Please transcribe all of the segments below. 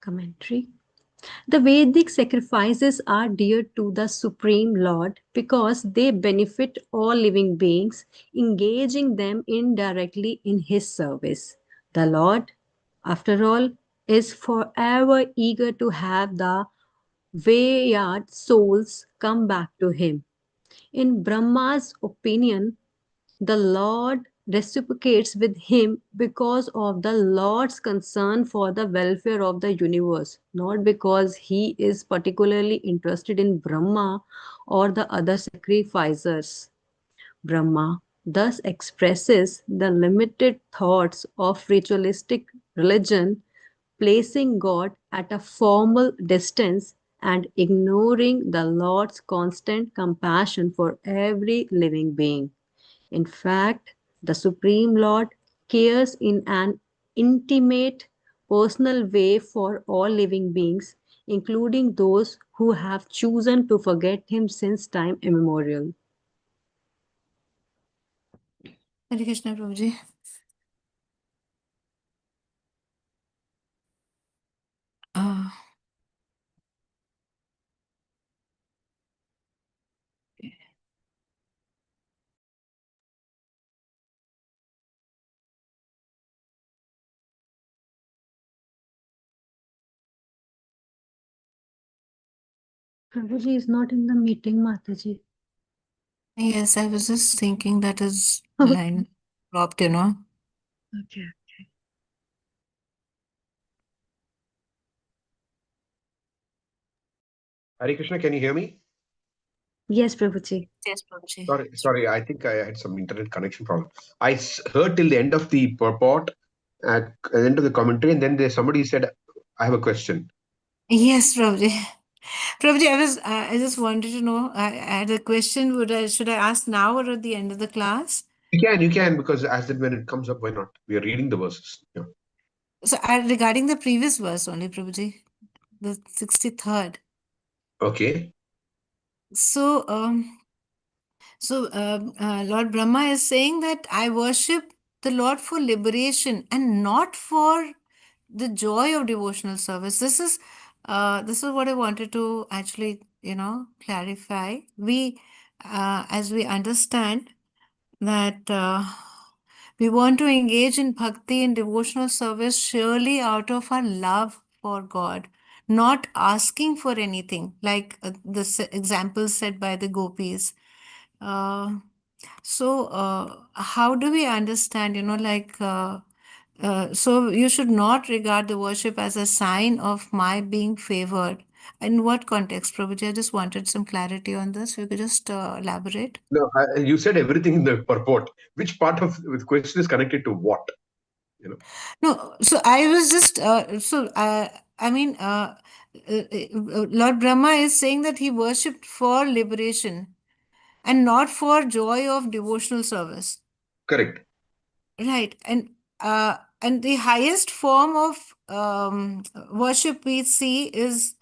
Commentary. The Vedic sacrifices are dear to the Supreme Lord because they benefit all living beings, engaging them indirectly in His service. The Lord, after all, is forever eager to have the wayward souls come back to Him. In Brahma's opinion, the Lord reciprocates with him because of the Lord's concern for the welfare of the universe, not because he is particularly interested in Brahma or the other sacrificers. Brahma thus expresses the limited thoughts of ritualistic religion, placing God at a formal distance and ignoring the Lord's constant compassion for every living being. In fact, the Supreme Lord cares in an intimate, personal way for all living beings, including those who have chosen to forget Him since time immemorial. Hare Krishna, Prabhuji. Uh, Prabhuji is not in the meeting, Mataji. yes, I was just thinking that his Okay. line dropped. Okay. Hare Krishna, can you hear me? Yes, Prabhuji. Yes, Prabhuji. Sorry, I think I had some internet connection problem. I heard till the end of the purport, at the end of the commentary, and then somebody said, I have a question. Yes, Prabhuji. Prabhuji, I just wanted to know, I had a question. Should I ask now or at the end of the class? You can, because as that when it comes up, why not? We are reading the verses. Yeah. So, regarding the previous verse only, Prabhuji, the 63rd. Okay. So, Lord Brahma is saying that I worship the Lord for liberation and not for the joy of devotional service. This is what I wanted to actually, clarify. As we understand that we want to engage in bhakti and devotional service surely out of our love for God, not asking for anything, like the example said by the gopis. Uh, how do we understand, so you should not regard the worship as a sign of my being favored. In what context, Prabhuji? I just wanted some clarity on this. You could just elaborate. No, you said everything in the purport. Which part of the question is connected to what? No, so I was just, I mean, Lord Brahma is saying that he worshipped for liberation and not for joy of devotional service. Correct. Right, and the highest form of worship we see is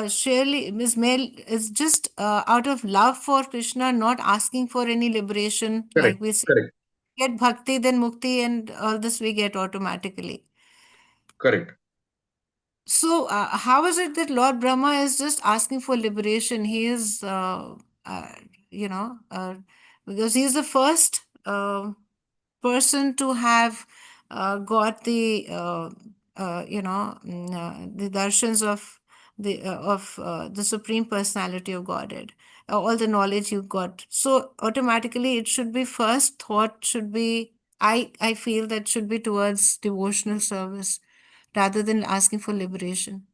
surely is just out of love for Krishna, not asking for any liberation. Correct. Like we say, Correct. get bhakti, then mukti, and all this we get automatically. Correct. So, how is it that Lord Brahma is just asking for liberation? He is, you know, uh, because he is the first person to have got the darshans of the Supreme Personality of Godhead, all the knowledge you got. So automatically, it should be first thought should be. I feel that should be towards devotional service rather than asking for liberation.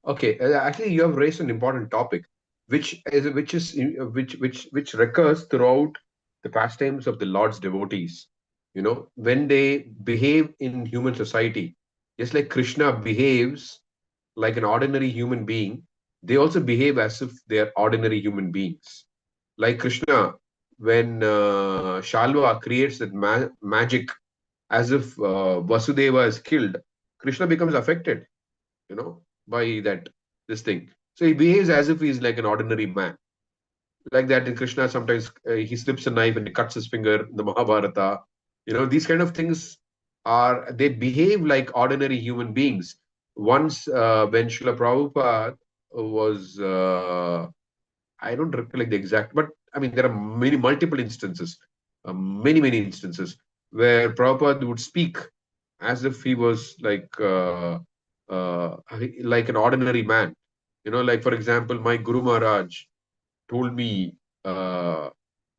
Okay. Actually, you have raised an important topic, which recurs throughout the pastimes of the Lord's devotees. When they behave in human society, just like Krishna behaves like an ordinary human being, they also behave as if they are ordinary human beings. Like Krishna, when Shalva creates that magic as if Vasudeva is killed, Krishna becomes affected, by this thing. So he behaves as if he's like an ordinary man. Like that in Krishna, sometimes he slips a knife and he cuts his finger in the Mahabharata. These kind of things they behave like ordinary human beings once when Srila Prabhupada was, I don't recollect the exact, but I mean, there are many multiple instances, many instances where Prabhupada would speak as if he was like an ordinary man. Like for example, my Guru Maharaj told me uh,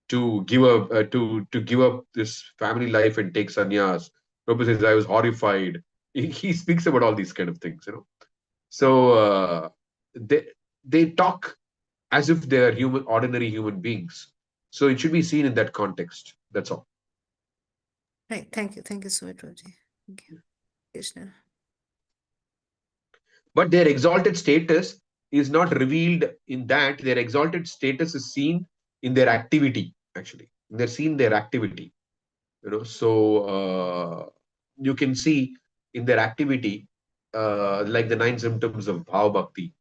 to give up this family life and take sannyas. Prabhupada says I was horrified. He speaks about all these kind of things. So they they talk as if they are ordinary human beings. So it should be seen in that context. That's all. Right. Thank you. Thank you so much, Prabhuji. Thank you. Krishna. But their exalted status is not revealed in that. Their exalted status is seen in their activity, actually. They're seen their activity. So you can see in their activity, like the 9 symptoms of bhava bhakti.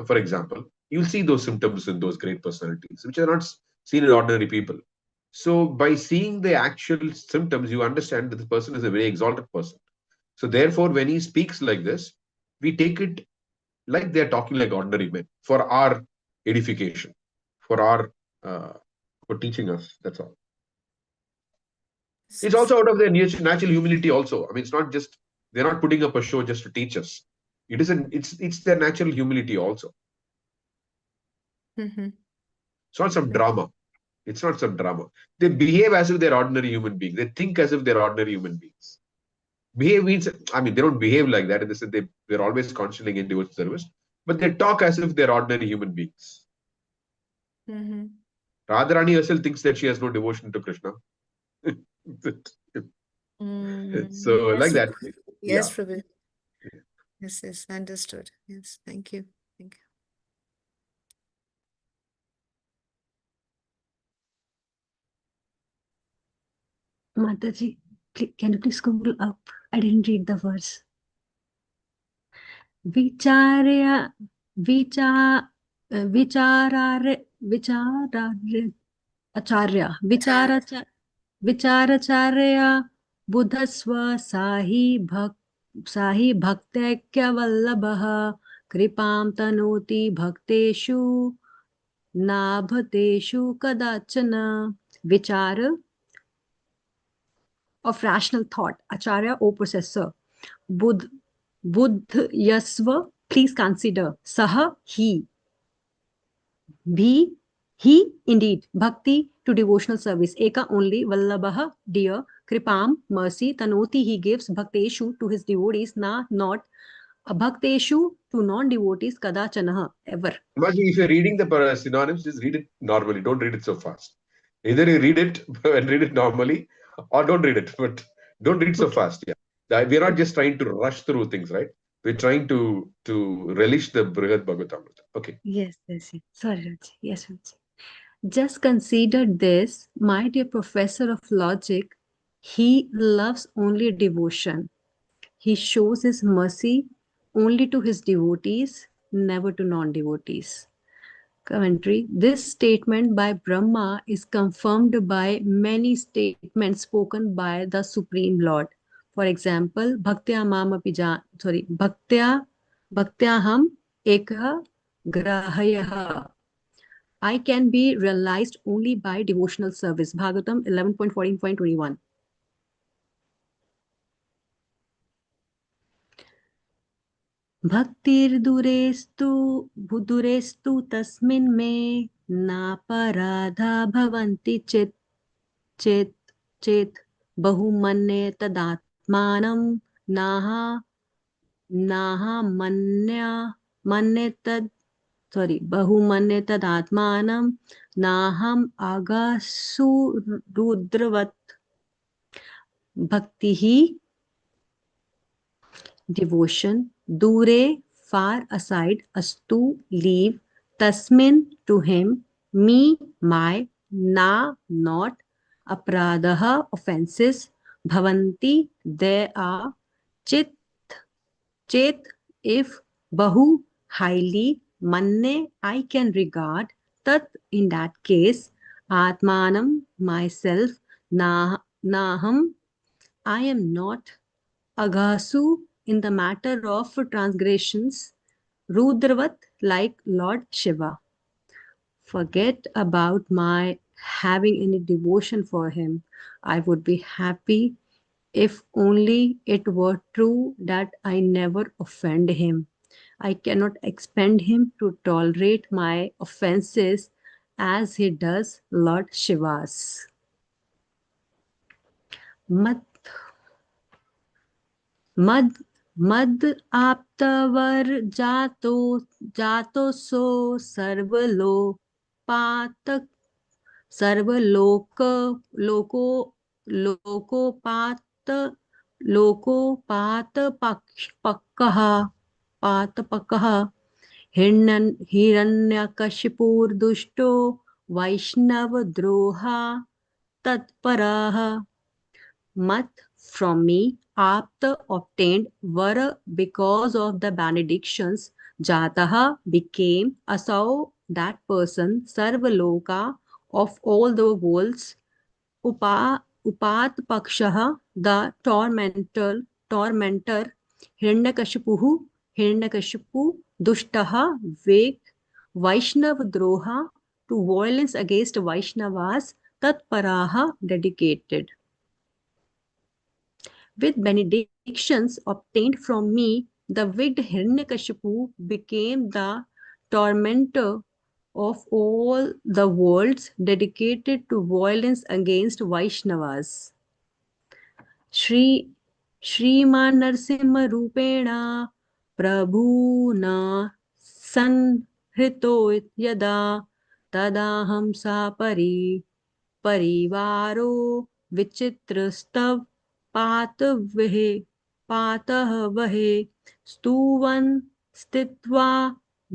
For example, you'll see those symptoms in those great personalities, which are not seen in ordinary people. So by seeing the actual symptoms, you understand that this person is a very exalted person. So therefore, when he speaks like this, we take it like they're talking like ordinary men for our edification, for our for teaching us. That's all. Yes, It's yes. also out of their natural humility. Also, I mean, it's not just they're not putting up a show just to teach us. It's their natural humility also. Mm-hmm. It's not some Right. drama. It's not some drama. They behave as if they're ordinary human beings. They think as if they're ordinary human beings. Behave means, I mean, they don't behave like that. In the sense they're always constantly in devotional service, but they talk as if they're ordinary human beings. Mm-hmm. Radharani herself thinks that she has no devotion to Krishna. So like Yes, that. Yeah. yes, Prabhu. Yes, yes, understood. Yes, thank you. Thank you. Mataji, can you please scroll up? I didn't read the verse. विचार्य विचा विचारार्य विचारार्य आचार्य विचाराचार्य बुधस्व साहि भक्तैक्यवल्लभः कृपां तनोति भक्तेषु नाभतेषु कदाचन. विचार of rational thought, acharya o possessor, buddh buddhyasva, please consider, saha, he he indeed, bhakti, to devotional service, eka, only, vallabha, dear, kripam, mercy, tanoti, he gives, bhakteshu, to his devotees, na, not, abhakteshu, to non-devotees, kadachanah, ever. Imagine if you're reading the synonyms, just read it normally. Don't read it so fast. Either you read it and read it normally, or don't read it. But don't read so Okay, fast. Yeah, we're not okay. just trying to rush through things, right? We're trying to relish the Brihad Bhagavatamrita. Okay. Yes. Sorry, Raji. Yes, Raji. Just consider this, my dear professor of logic. He loves only devotion. He shows his mercy only to his devotees, never to non devotees. Commentary. This statement by Brahma is confirmed by many statements spoken by the Supreme Lord. For example, Bhaktya Mam api Bhaktyaham Ekah Grahayah. I can be realized only by devotional service. Bhagavatam 11.14.21. भक्तिर्दुरेस्तु दुरेस्तु तस्मिन् मे नापराधा भवन्ति चेत् चेत् चेत् बहुमन्ये तदात्मानं नाह नाह मन्या मन्ये तद् बहुमन्ये तदात्मानं नाहम् आगासु रुद्रवत्. भक्ति devotion, dure, far aside, astu, leave, tasmin, to him, me, my, na, not, apradaha, offenses, bhavanti, there are, chit, chet, if, bahu, highly, manne, I can regard, tat, in that case, atmanam, myself, naham, I am not, agasu, in the matter of transgressions, Rudravat like Lord Shiva. Forget about my having any devotion for him. I would be happy if only it were true that I never offend him. I cannot expect him to tolerate my offenses as he does Lord Shiva's. मद मद मद आप्तवर जातो सो सर्वलोपात सर्वलोक लोको लोकोपात लोकोपात पातपकः हिरण्यकशिपुर्दुष्टो वैष्णवद्रोहा तत्परः Mat from me, Apta obtained Vara because of the benedictions. Jataha became Asau, that person, Sarvaloka of all the worlds. Upat Pakshaha, the tormentor, Hiranyakashipuhu, Hiranyakashipu, Dushtaha, Vek, Vaishnav Droha, to violence against Vaishnavas, Tatparaha, dedicated. With benedictions obtained from me, the wicked Hiranyakashipu became the tormentor of all the worlds, dedicated to violence against Vaishnavas. Shri Shriman Narsimha Rupena Prabhuna Sanhrito Yada Tadaham Sapari परिवारो विचित्रस्तव पातवहे पातहवहे स्तुवन स्थित्वा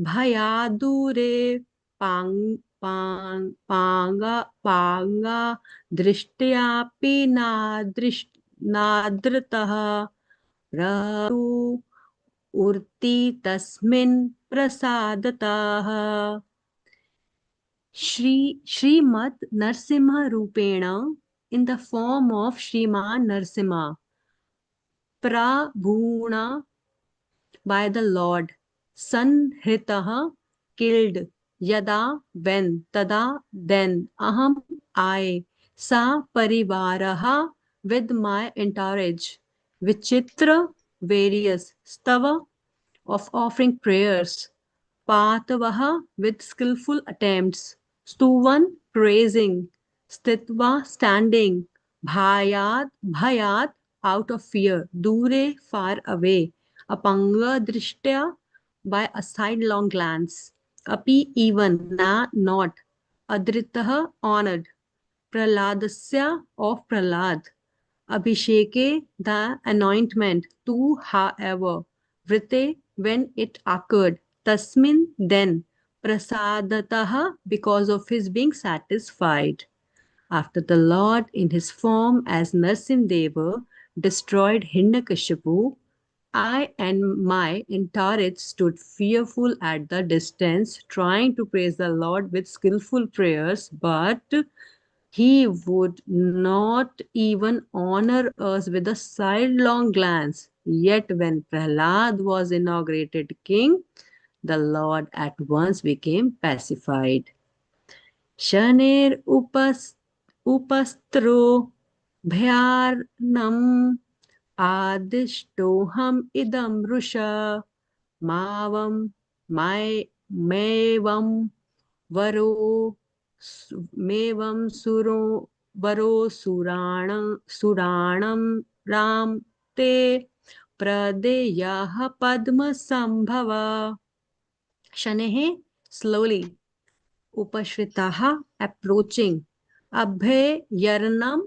भयादूरे पांगा दृष्ट्यापि नादृतः रहतु उर्ति तस्मिन् प्रसादतः Srimad Narsimha Rupena, in the form of Shriman Narsimha, Prabhuna, by the Lord, Sanhritaha, killed, Yada, when, Tada, then, Aham, I, Sa Parivaraha, with my entourage, Vichitra, various, Stava, of offering prayers, Patavaha, with skillful attempts, Stuvan, praising, Stitva, standing, Bhayat, out of fear, Dure, far away, Apanga, Drishtya, by a sidelong glance, Api, even, not, Adritaha, honored, Praladasya, of Pralad, Abhisheke, the anointment, tu, however, vrite, when it occurred, tasmin, then, prasadataha, because of his being satisfied. After the Lord, in his form as Narsimdeva, destroyed Hiranyakashipu, I and my entourage stood fearful at the distance, trying to praise the Lord with skillful prayers, but he would not even honor us with a sidelong glance. Yet, when Prahlad was inaugurated king, the Lord at once became pacified. Shaner upastro bhyarnam adishtoham idam rusha mavam mevam वरो मेवं सुरो वरो सुराणं राम ते प्रदेयः पद्मसंभव शनैः slowly upashritaha approaching abhayarnam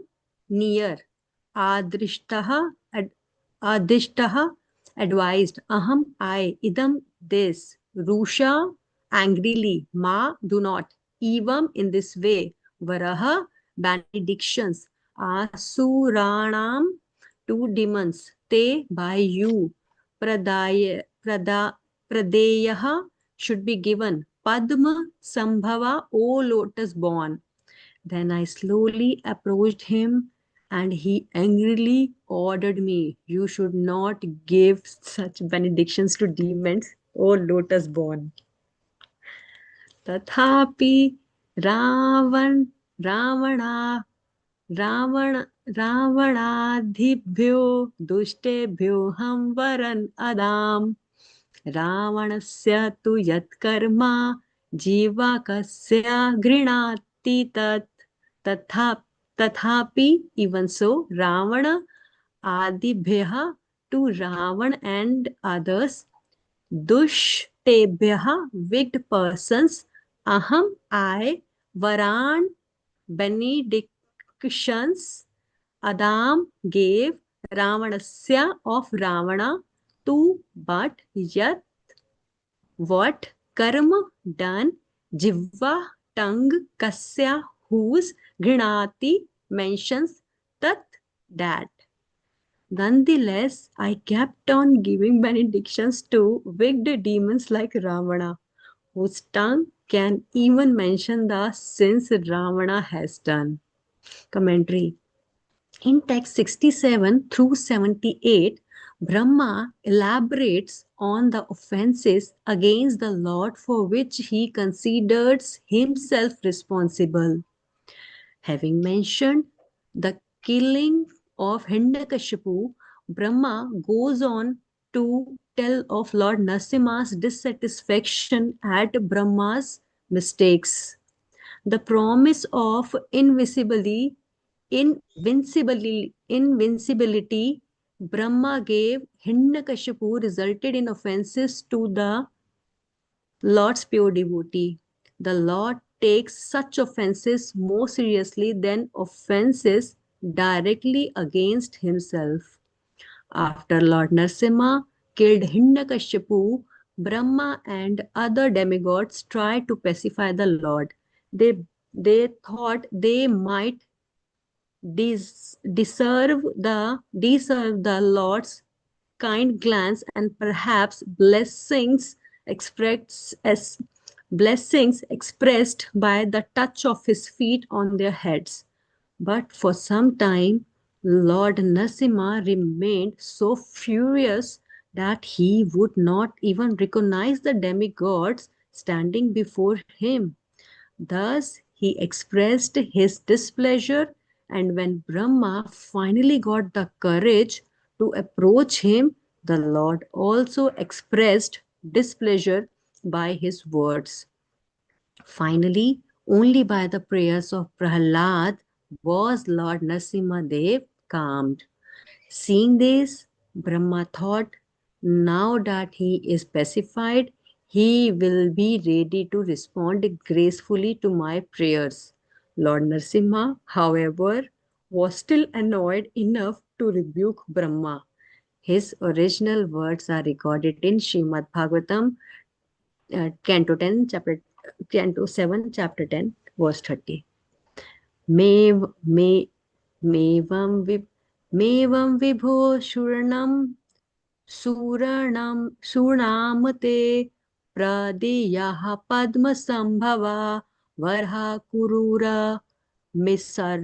near adrishtaha adishtaha advised aham I idam this rusha angrily ma do not evam in this way varaha benedictions asuranam to demons te by you pradaya pradeyaha should be given padma sambhava o lotus born. Then I slowly approached him and he angrily ordered me, "You should not give such benedictions to demons, O lotus born." तथापि रावण रावणा रावण रावणाधिभ्यो दुष्टेभ्योऽहं वरन् अदाम्। रावणस्य तु यत्कर्म जीवकस्य गृह्णाति तत्। तथा तथापि, even so, Ravana adibhyaha, to Ravan and others, Dushtebhyaha, wicked persons, Aham, I, Varan, benedictions, Adam, gave, Ravanasya, of Ravana, to, but, yet, what, karma, done, jivva, tongue, kasya, whose, grinati, mentions, tat, that. Nonetheless, I kept on giving benedictions to wicked demons like Ravana, whose tongue can even mention the sins Ravana has done. Commentary. In text 67 through 78, Brahma elaborates on the offenses against the Lord for which he considers himself responsible. Having mentioned the killing of Hiranyakashipu, Brahma goes on to tell of Lord Narasimha's dissatisfaction at Brahma's mistakes. The promise of invincibility Brahma gave Hiranyakashipu resulted in offenses to the Lord's pure devotee. The Lord takes such offenses more seriously than offenses directly against himself. After Lord Narasimha killed Hiranyakashipu, Brahma and other demigods tried to pacify the Lord. They thought they might deserve the Lord's kind glance and perhaps blessings expressed by the touch of his feet on their heads. But for some time, Lord Narasimha remained so furious that he would not even recognize the demigods standing before him. Thus, he expressed his displeasure, and when Brahma finally got the courage to approach him, the Lord also expressed displeasure by his words. Finally, only by the prayers of Prahlad was Lord Narasimhadev calmed. Seeing this, Brahma thought, now that he is pacified, he will be ready to respond gracefully to my prayers. Lord Narasimha, however, was still annoyed enough to rebuke Brahma. His original words are recorded in Srimad Bhagavatam, Canto 10, chapter Canto 7, chapter 10, verse 30. Meo may मेवं we've मेवं विभो शूर्णं ते प्रदेयाः पद्मसंभवा वरहा कुरूर मिसर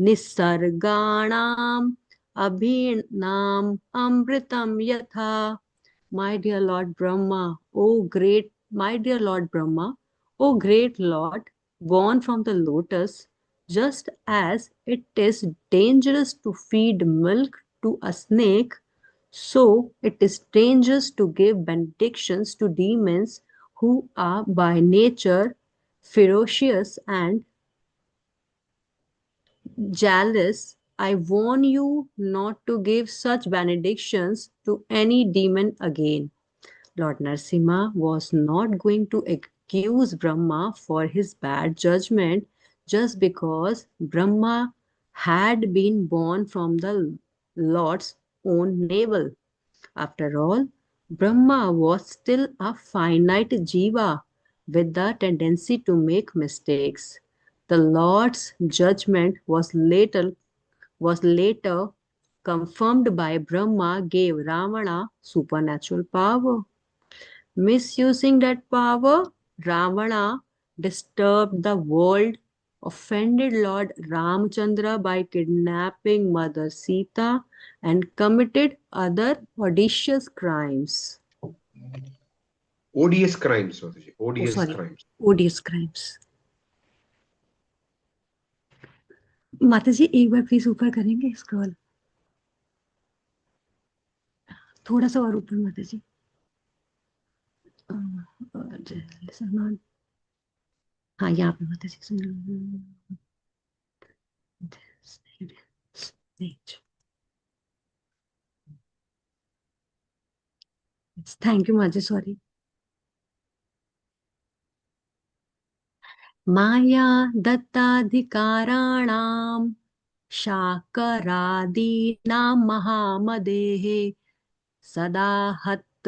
निसर्गाणाम् अभिनाम अमृतं यथा. My dear Lord Brahma, my dear Lord Brahma, O great Lord, born from the lotus, just as it is dangerous to feed milk to a snake, so it is dangerous to give benedictions to demons who are by nature ferocious and jealous. I warn you not to give such benedictions to any demon again. Lord Narasimha was not going to accuse Brahma for his bad judgment just because Brahma had been born from the Lord's own navel. After all, Brahma was still a finite jiva with the tendency to make mistakes. The Lord's judgment was later confirmed by Brahma gave Ravana supernatural power. Misusing that power, Ravana disturbed the world offended Lord Ramchandra by kidnapping Mother Sita and committed other audacious crimes. odious crimes, Mataji. Oh, Odious sorry, crimes. odious crimes. माता जी एक बार please ऊपर करेंगे scroll, थोड़ा सा और ऊपर माता जी। सलमान, हाँ यहाँ पे माता जी थैंक यू माता जी, सॉरी। माया दत्ताधिकाराणां शाकरादीनां महामदेः सदा हत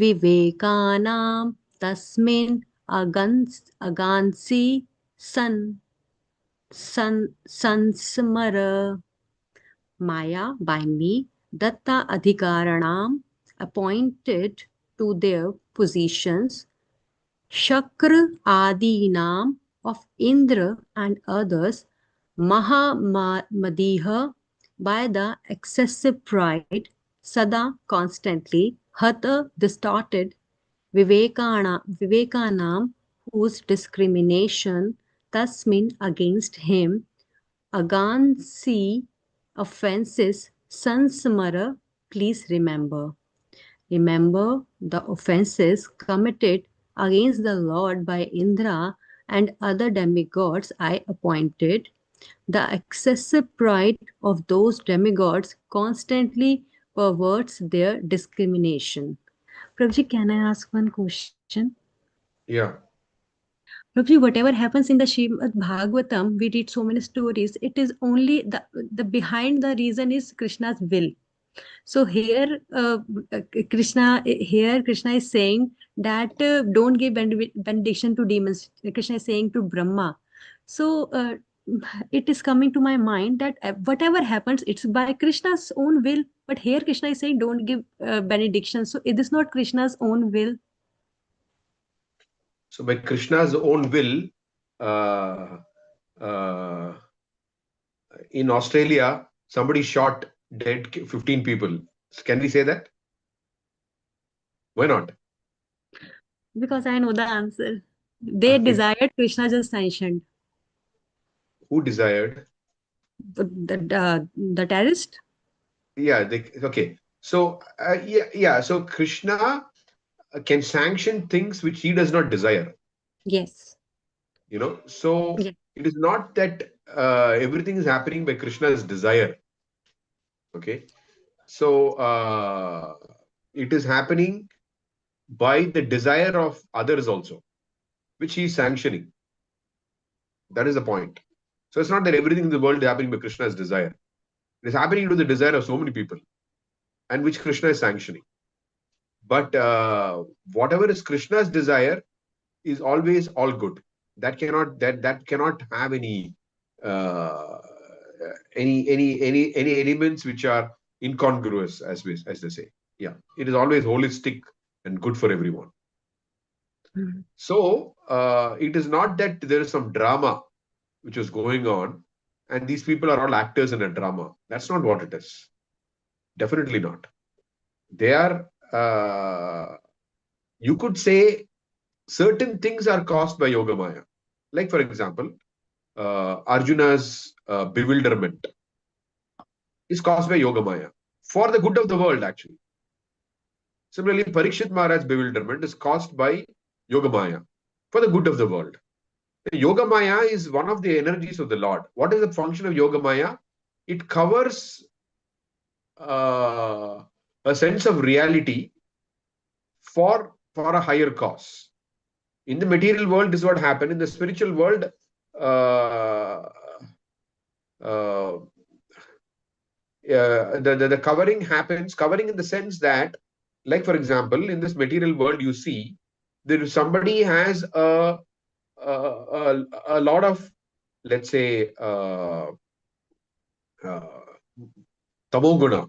विवेकानां तस्मिन् अगांसि सन् संस्मर। Maya by me, Datta Adhikaranam appointed to their positions, Shakra Adinam of Indra and others, Mahamadiha by the excessive pride, Sada constantly, Hata distorted, Vivekanam whose discrimination Tasmin against him, Agansi offenses, Sansamara, please remember. Remember the offenses committed against the Lord by Indra and other demigods I appointed. The excessive pride of those demigods constantly perverts their discrimination. Prabhuji, can I ask one question? Yeah. Prabhuji, whatever happens in the Srimad Bhagavatam, we read so many stories. It is only the behind the reason is Krishna's will. So here, Krishna is saying that don't give benediction to demons. Krishna is saying to Brahma. So it is coming to my mind that whatever happens, it's by Krishna's own will. But here Krishna is saying don't give benediction. So it is not Krishna's own will. So by Krishna's own will, uh, uh, in Australia, somebody shot dead 15 people. Can we say that? Why not? Because I know the answer. They desired, Krishna just sanctioned. Who desired? The terrorist? Yeah, okay. So, yeah. So Krishna can sanction things which he does not desire. Yes. So Yes. it is not that everything is happening by Krishna's desire. Okay. So it is happening by the desire of others also, which he is sanctioning. That is the point. So it's not that everything in the world is happening by Krishna's desire. It is happening to the desire of so many people, and which Krishna is sanctioning. But whatever is Krishna's desire is always all good. That cannot have uh, any elements which are incongruous, as they say. Yeah, it is always holistic and good for everyone. Mhm. So it is not that there is some drama which is going on, and these people are all actors in a drama. That's not what it is. Definitely not. They are. You could say certain things are caused by Yoga Maya. Like, for example, Arjuna's bewilderment is caused by Yoga Maya for the good of the world, actually. Similarly, Parikshit Maharaj's bewilderment is caused by Yoga Maya for the good of the world. Yoga Maya is one of the energies of the Lord. What is the function of Yoga Maya? It covers a sense of reality for a higher cause. In the material world, this is what happened. In the spiritual world, uh, uh, the covering happens, covering in the sense that, like for example, in this material world, you see there is somebody has a lot of, let's say, uh, tamoguna,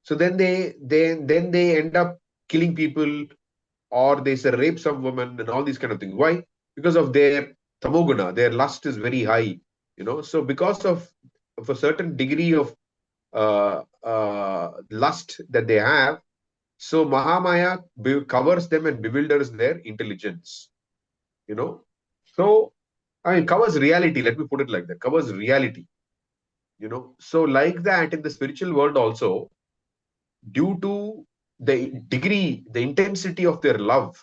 so then they end up killing people, or they say rape some woman and all these kind of things. Why? Because of their tamoguna. Their lust is very high. So because of a certain degree of lust that they have, so Mahamaya covers them and bewilders their intelligence. You know, so I mean, covers reality. Let me put it like that. Covers reality. So like that in the spiritual world also, due to the degree, the intensity of their love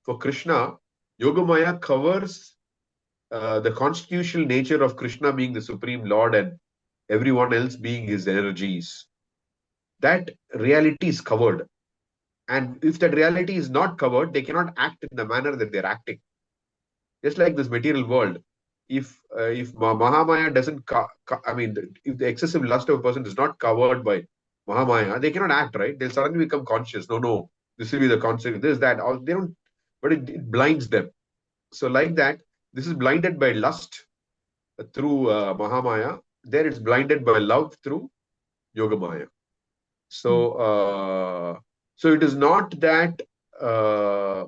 for Krishna, Yogamaya covers the constitutional nature of Krishna being the Supreme Lord and everyone else being his energies. That reality is covered. And if that reality is not covered, they cannot act in the manner that they're acting. Just like this material world, if Mahamaya doesn't, I mean, if the excessive lust of a person is not covered by Mahamaya, they cannot act, right? They'll suddenly become conscious. No, no, this will be the consequence. This, that, or they don't, but it blinds them. So, like that, this is blinded by lust through Mahamaya. There it's blinded by love through Yogamaya. So, so it is not that. Uh,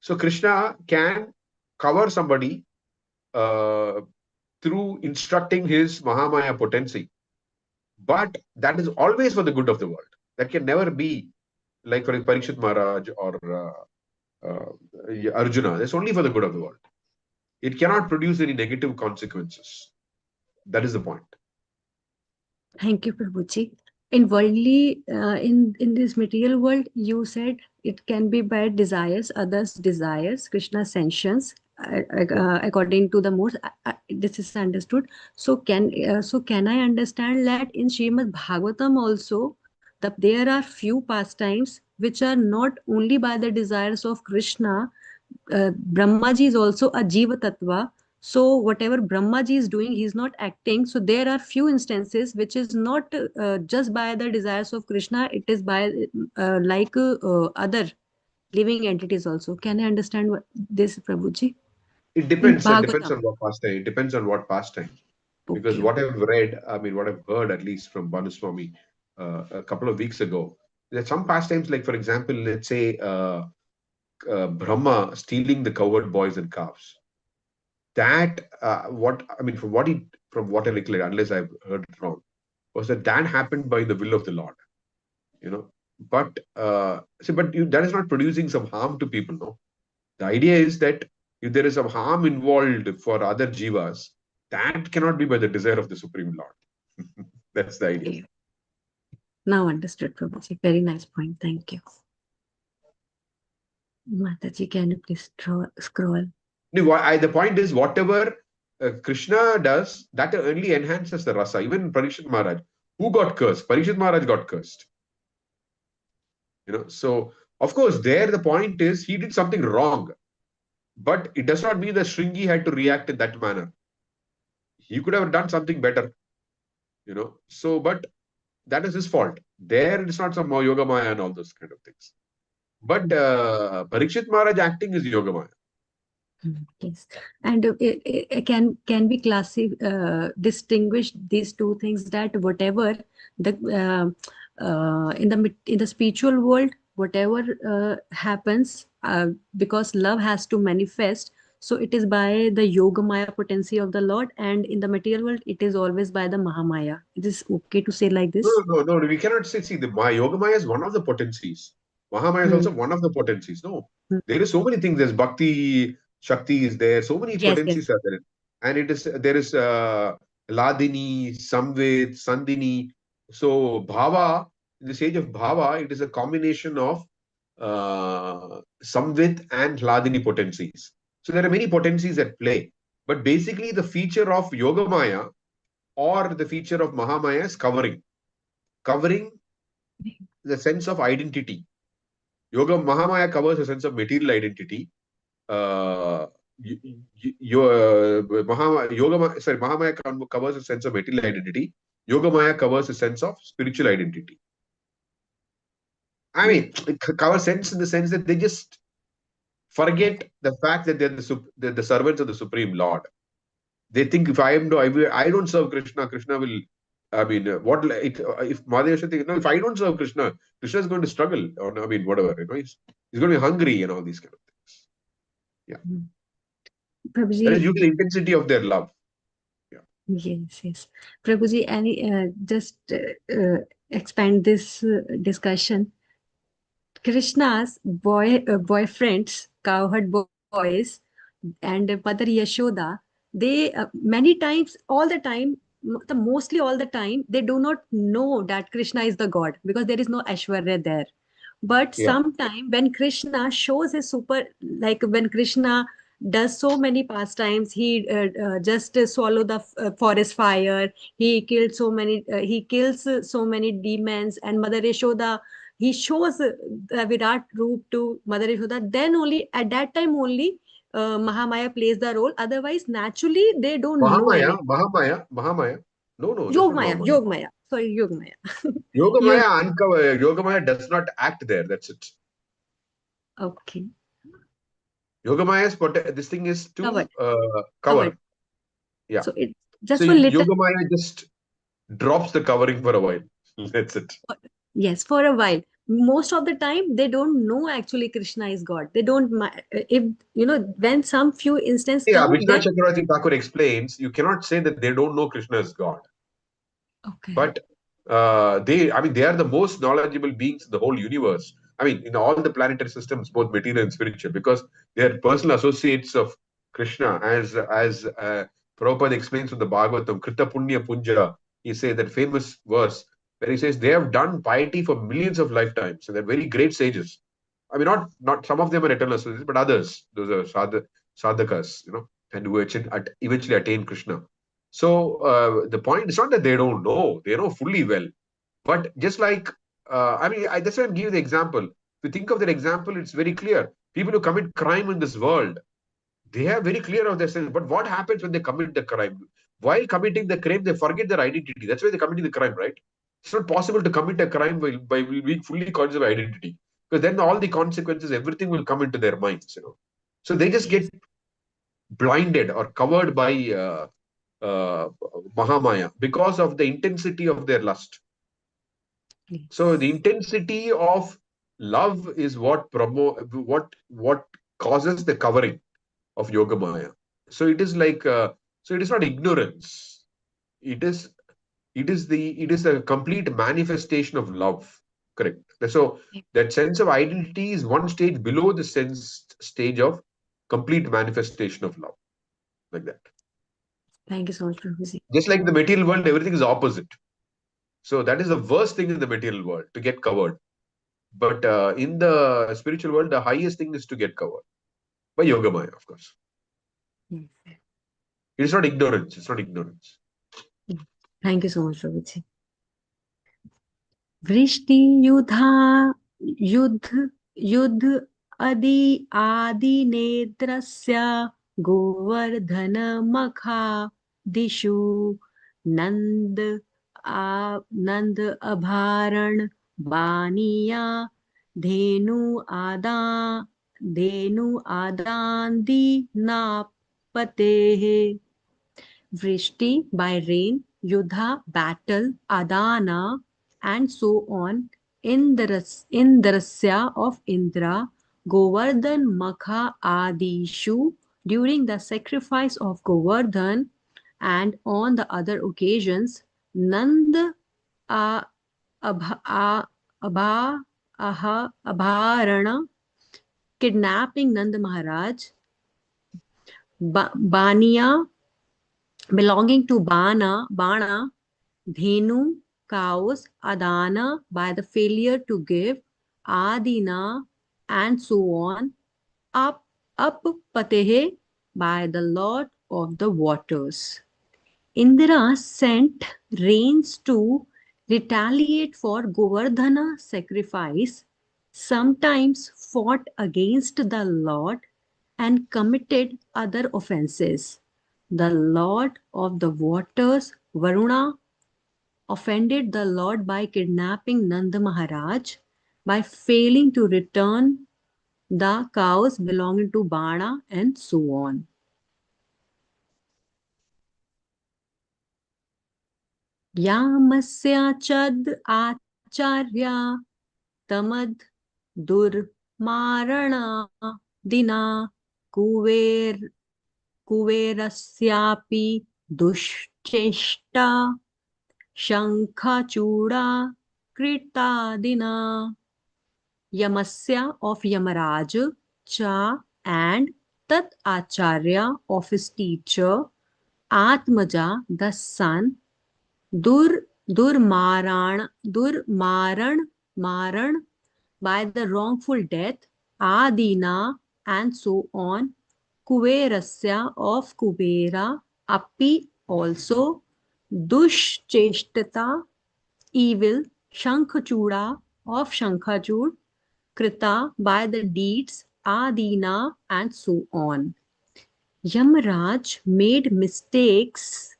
so Krishna can cover somebody uh, through instructing his Mahamaya potency, but that is always for the good of the world. That can never be like for Parikshit Maharaj or Arjuna. That's only for the good of the world. It cannot produce any negative consequences. That is the point. Thank you, Prabhuji. In worldly, in this material world, you said it can be by desires, others' desires, Krishna's sanctions, Yeah. according to the most. This is understood. So can I understand that in Srimad Bhagavatam also, that there are few pastimes which are not only by the desires of Krishna. Brahmaji is also a Jiva Tattva. So whatever Brahmaji is doing, he's not acting. So there are few instances which is not just by the desires of Krishna. It is by other living entities also. Can I understand this, Prabhuji? It In depends. It depends Bhagavatam. on what pastime. It depends on what pastime. Because Okay, what okay. I've read, I mean, what I've heard at least from Banuswami a couple of weeks ago, there's some pastimes, like for example, let's say Brahma stealing the cowherd boys and calves. That what I mean, from what I recollect, unless I've heard it wrong, was that happened by the will of the Lord. You know, but that is not producing some harm to people. No, the idea is that if there is some harm involved for other jivas, that cannot be by the desire of the Supreme Lord. That's the idea. Okay. Now understood, Prabhuji. Very nice point. Thank you. Mataji, can you please scroll? No, the point is, whatever Krishna does, that only enhances the rasa. Even Parikshit Maharaj, who got cursed? Parikshit Maharaj got cursed. So of course, there the point is he did something wrong, but it does not mean that Shringi had to react in that manner. He could have done something better. So but that is his fault. There it's not some yoga maya and all those kind of things. But Parikshit Maharaj acting is yoga maya. Yes, and can we distinguish these two things, that whatever the in the spiritual world, whatever happens, because love has to manifest, so it is by the yoga maya potency of the Lord, and in the material world it is always by the mahamaya. It is okay to say like No, this? no, no, no. We cannot say, see, the Yoga Maya is one of the potencies. Mahamaya is Hmm. also one of the potencies. No, Hmm. there is so many things. There's Bhakti, Shakti is there. So many Yes, yes. potencies are there. And there is Ladini, Samved, Sandini. So Bhava, in the stage of Bhava, it is a combination of Samved and Hladini potencies. So there are many potencies at play. But basically, the feature of Yoga Maya or the feature of Mahamaya is covering the sense of identity. Yoga Mahamaya covers a sense of material identity. Uh, Mahamaya covers a sense of material identity. Yoga Maya covers a sense of spiritual identity. I mean, it covers sense in the sense that they just forget the fact that they're the servants of the Supreme Lord. They think if I don't serve Krishna, Krishna will. I mean, if Madhya should think, no, if I don't serve Krishna, Krishna is going to struggle, or I mean, whatever, he's going to be hungry and all these kind of things. Yeah, Hmm. that is Prabhuji, due to the intensity of their love. Yeah. yes, yes. Prabhuji, any just expand this discussion. Krishna's boyfriends, cowherd boys, and Mother Yashoda, they many times, all the time, mostly all the time, they do not know that Krishna is the god because there is no Aishwarya there. But Yeah. sometime when Krishna shows his super, like when Krishna does so many pastimes, he just swallow the forest fire. He killed so many. He kills so many demons, and Mother Yashoda. He shows the Virat Roop to Mother Yashoda. Then only at that time only Mahamaya plays the role. Otherwise, naturally they don't know Mahamaya, anything. Mahamaya, Mahamaya. No, no, that's not Yogmaya, Mahamaya. Yogmaya. Sorry, Yogmaya. Yog. Yogamaya uncover. Yogamaya does not act there. That's it. Okay. Yogamaya's this thing is to Covered. cover. Covered. Yeah. So it So just for little. Yogamaya just drops the covering for a while. That's it. Yes, for a while. Most of the time, they don't know actually Krishna is God. They don't. If when some few instances Yeah, come, Vishwanath then Chakravarti Thakur explains you cannot say that they don't know Krishna is God. okay. But I mean, they are the most knowledgeable beings in the whole universe. I mean, in all the planetary systems, both material and spiritual, because they are personal associates of Krishna. As Prabhupada explains from the Bhagavatam, Krita Punya Punja, he says that famous verse where he says they have done piety for millions of lifetimes, and they're very great sages. I mean, not some of them are eternal associates, but others, those are sadhakas, and who eventually attain Krishna. So the point is not that they don't know; they know fully well. But just like I mean, that's why I'm giving the example. If you think of that example, it's very clear. People who commit crime in this world, they have very clear of their sense. But what happens when they commit the crime? While committing the crime, they forget their identity. That's why they're committing the crime, right? It's not possible to commit a crime by being fully conscious of identity, because then all the consequences, everything will come into their minds. So they just get Yes. blinded or covered by uh, Mahamaya because of the intensity of their lust. So the Yes. intensity of love is what causes the covering of Yogamaya. So it is like so it is not ignorance. It is it is a complete manifestation of love. Correct. So that sense of identity is one stage below the stage of complete manifestation of love, like that. Thank you so much, Prabhuji. Just like the material world, everything is opposite. So that is the worst thing in the material world, to get covered. But in the spiritual world, the highest thing is to get covered by Yogamaya, of course. Yes. It is not ignorance. It's not ignorance. Yes. Thank you so much, Prabhuji. वृष्टि युधा युद्ध युद्ध आदि नेत्रस्य गोवर्धन मखा दिशु नंद नंद अभारण बानिया धेनु आदा धेनु आदांदी नापते Vrishti by rain, Yudha battle, Adana, and so on. Indrasya of Indra, Govardhan Makha Adishu during the sacrifice of Govardhan and on the other occasions, Nand a, abha, abha, abharana, kidnapping Nand Maharaj, Bania belonging to Bana, Dhenu, cows, Adana by the failure to give, Adina, and so on, up Patehe by the Lord of the waters. Indra sent rains to retaliate for Govardhana sacrifice, sometimes fought against the Lord and committed other offenses. The Lord of the waters, Varuna, offended the Lord by kidnapping Nanda Maharaj, by failing to return the cows belonging to Bana, and so on. यामस्याचद आचार्या तमद दुर्मारणा दिना Kuber कुबेरस्यापि दुश्चेष्टा शंखचूड़ा कृतादिना. Yamasya of Yamaraj, Cha and Tat Acharya of his teacher, Atmaja the son, Dur Maran by the wrongful death, Adina and so on, Kuverasya of Kubera, Api also, Dushcheshtata evil, Shankhachura of Shankhachud, Krita by the deeds, Adina, and so on. Yamraj made mistakes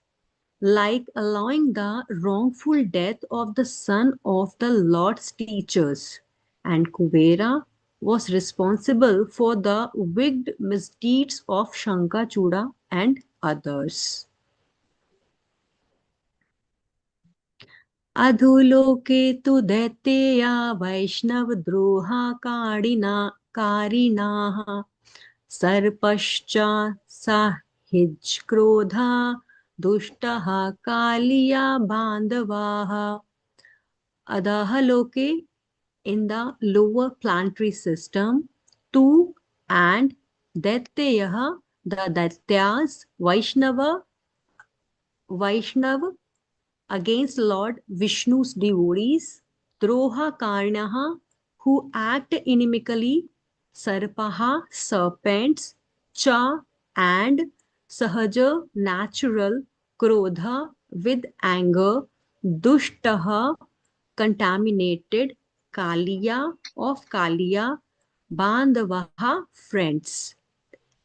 like allowing the wrongful death of the son of the Lord's teachers, and Kuvera was responsible for the wicked misdeeds of Shankachuda and others. अधोलोके तु दैतेया वैष्णवद्रोहा कारिणाः सर्पश्च साहिज्क्रोधा दुष्टः कालिया बान्धवाः. Adahaloke in the lower planetary system, Tu and Daityaha, the Daityas, Vaishnava against Lord Vishnu's devotees, Droha Karnaha, who act inimically, Sarpaha, serpents, Cha and Sahaja, natural, Krodha, with anger, Dushtaha, contaminated, Kaliya, of Kaliya, Bandavaha, friends.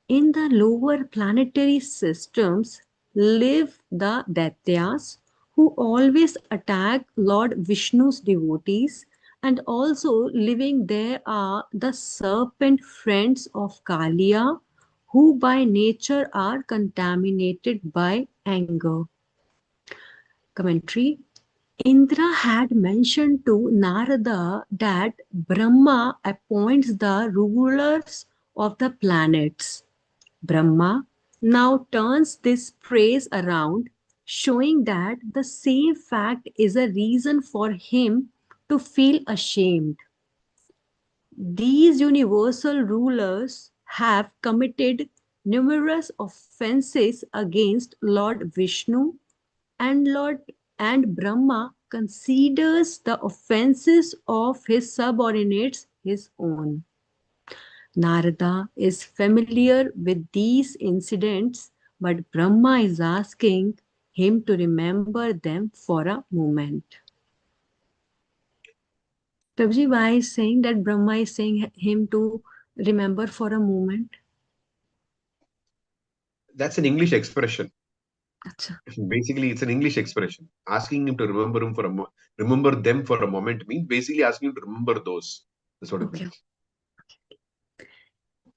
In the lower planetary systems live the Daityas who always attack Lord Vishnu's devotees, and also living there are the serpent friends of Kaliya who by nature are contaminated by anger. Commentary. Indra had mentioned to Narada that Brahma appoints the rulers of the planets. Brahma now turns this praise around, showing that the same fact is a reason for him to feel ashamed. These universal rulers have committed numerous offenses against Lord Vishnu, and Brahma considers the offenses of his subordinates his own. Narada is familiar with these incidents, but Brahma is asking him to remember them for a moment. Prabhuji, why is saying that Brahma is saying him to remember for a moment? That's an English expression. Acha. Basically, it's an English expression. Asking him to remember them for a moment means basically asking him to remember those. That's what it Okay.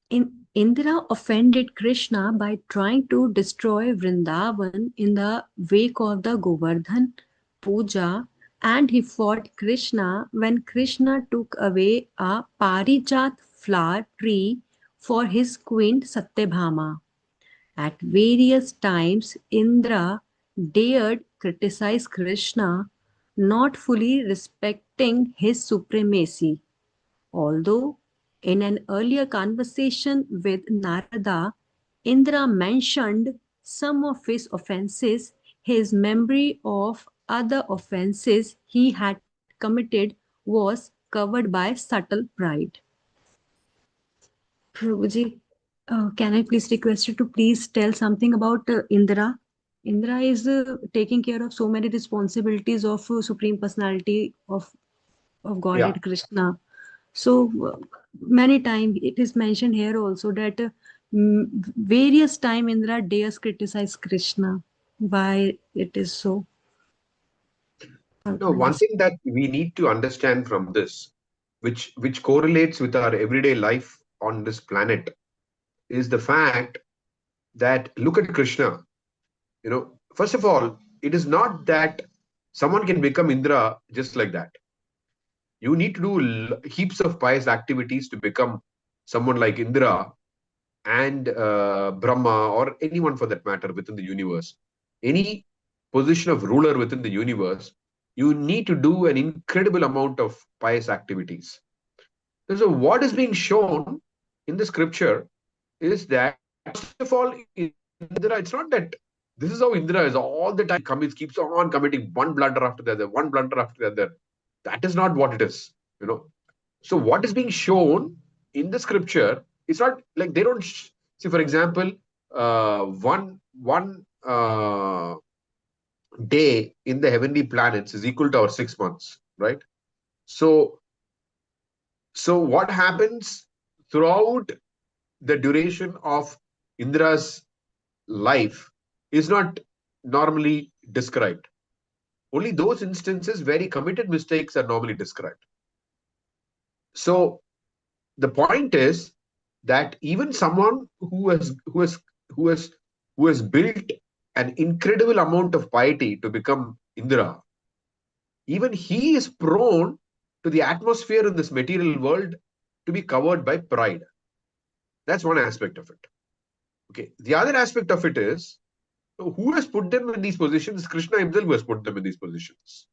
means. Indra offended Krishna by trying to destroy Vrindavan in the wake of the Govardhan Puja, and he fought Krishna when Krishna took away a Parijat flower tree for his queen Satyabhama. At various times, Indra dared criticize Krishna, not fully respecting his supremacy. Although in an earlier conversation with Narada, Indra mentioned some of his offenses, his memory of other offenses he had committed was covered by subtle pride. Prabhuji, can I please request you to please tell something about Indra? Indra is taking care of so many responsibilities of Supreme Personality of Yeah. Godhead Krishna. So many times it is mentioned here also that various time Indra dares criticize Krishna. Why it is so? How No, to one understand? thing that we need to understand from this, which correlates with our everyday life on this planet, is the fact that look at Krishna. First of all, it is not that someone can become Indra just like that. You need to do heaps of pious activities to become someone like Indra. and Brahma, or anyone for that matter within the universe, any position of ruler within the universe, you need to do an incredible amount of pious activities. So, what is being shown in the scripture is that, first of all, Indra, it's not that this is how Indra is all the time, commits, keeps on committing one blunder after the other, one blunder after the other. That is not what it is, you know. So, what is being shown in the scripture, it's not like they don't see, for example, one day in the heavenly planets is equal to our 6 months, right? So, so what happens throughout the duration of Indra's life is not normally described. Only those instances where he committed mistakes are normally described. So the point is that even someone who has built an incredible amount of piety to become Indra, even he is prone to the atmosphere in this material world to be covered by pride. That's one aspect of it. Okay. The other aspect of it is, so who has put them in these positions? Krishna himself who has put them in these positions.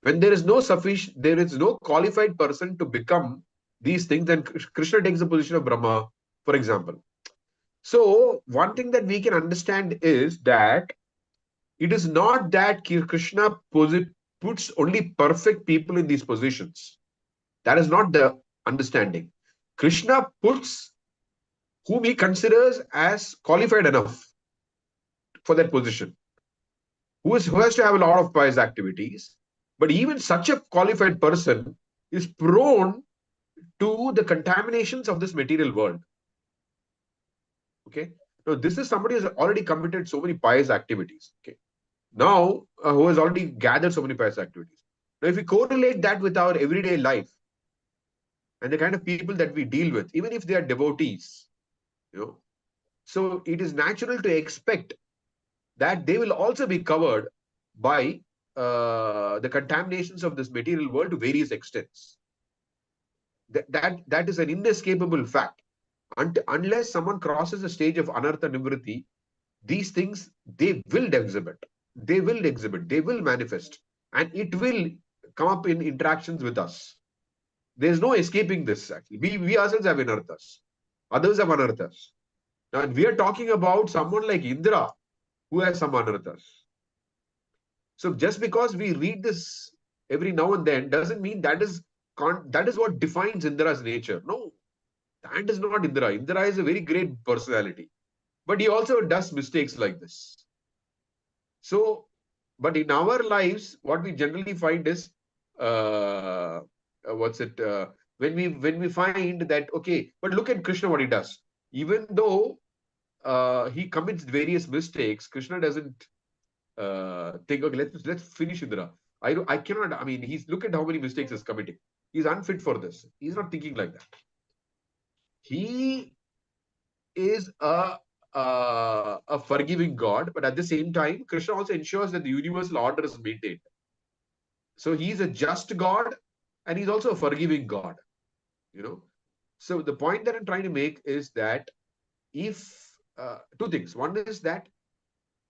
When there is no qualified person to become these things, then Krishna takes the position of Brahma, for example. So one thing that we can understand is that it is not that Krishna puts only perfect people in these positions. That is not the understanding. Krishna puts whom he considers as qualified enough for that position, who has to have a lot of pious activities. But even such a qualified person is prone to the contaminations of this material world. Okay. Now, this is somebody who has already committed so many pious activities. Okay. Now, who has already gathered so many pious activities. Now, if we correlate that with our everyday life and the kind of people that we deal with, even if they are devotees, you know, so it is natural to expect that they will also be covered by the contaminations of this material world to various extents. That is an inescapable fact. Unless someone crosses the stage of anartha nivritti, these things they will manifest, and it will come up in interactions with us. There's no escaping this. Actually, we ourselves have anarthas, others have anarthas. Now, we are talking about someone like Indra who has some anarthas. So just because we read this every now and then doesn't mean that is what defines Indra's nature. No, that is not Indra. Indra is a very great personality, but he also does mistakes like this. So, but in our lives, what we generally find is, what's it? When we find that, okay, but look at Krishna, what he does. Even though he commits various mistakes, Krishna doesn't think, okay, let's finish Indra. I cannot. I mean, he's look at how many mistakes he's committing. He's unfit for this. He's not thinking like that. He is a forgiving God, but at the same time, Krishna also ensures that the universal order is maintained. So he's a just God, and he's also a forgiving God. You know. So the point that I'm trying to make is that if two things. One is that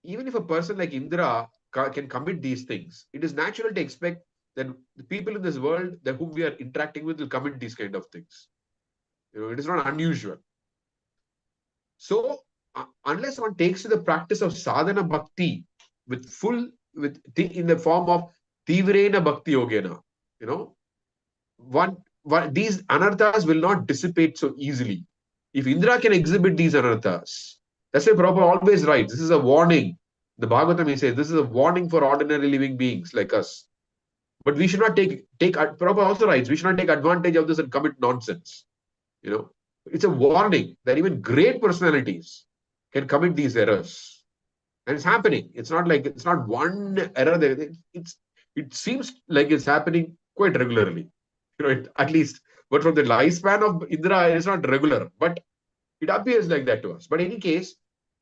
even if a person like Indra can commit these things, it is natural to expect that the people in this world that whom we are interacting with will commit these kind of things. You know, it is not unusual. So, unless one takes to the practice of sadhana bhakti in the form of tivrena bhakti yogena, you know, these anarthas will not dissipate so easily. If Indra can exhibit these anarthas, that's why Prabhupada always writes, this is a warning. The Bhagavatam, he says, this is a warning for ordinary living beings like us. But we should not Prabhupada also writes, we should not take advantage of this and commit nonsense. You know, it's a warning that even great personalities can commit these errors. And it's happening. It's not like it's not one error there. It seems like it's happening quite regularly. You know, at least. But from the lifespan of Indra, it's not regular. But it appears like that to us. But in any case,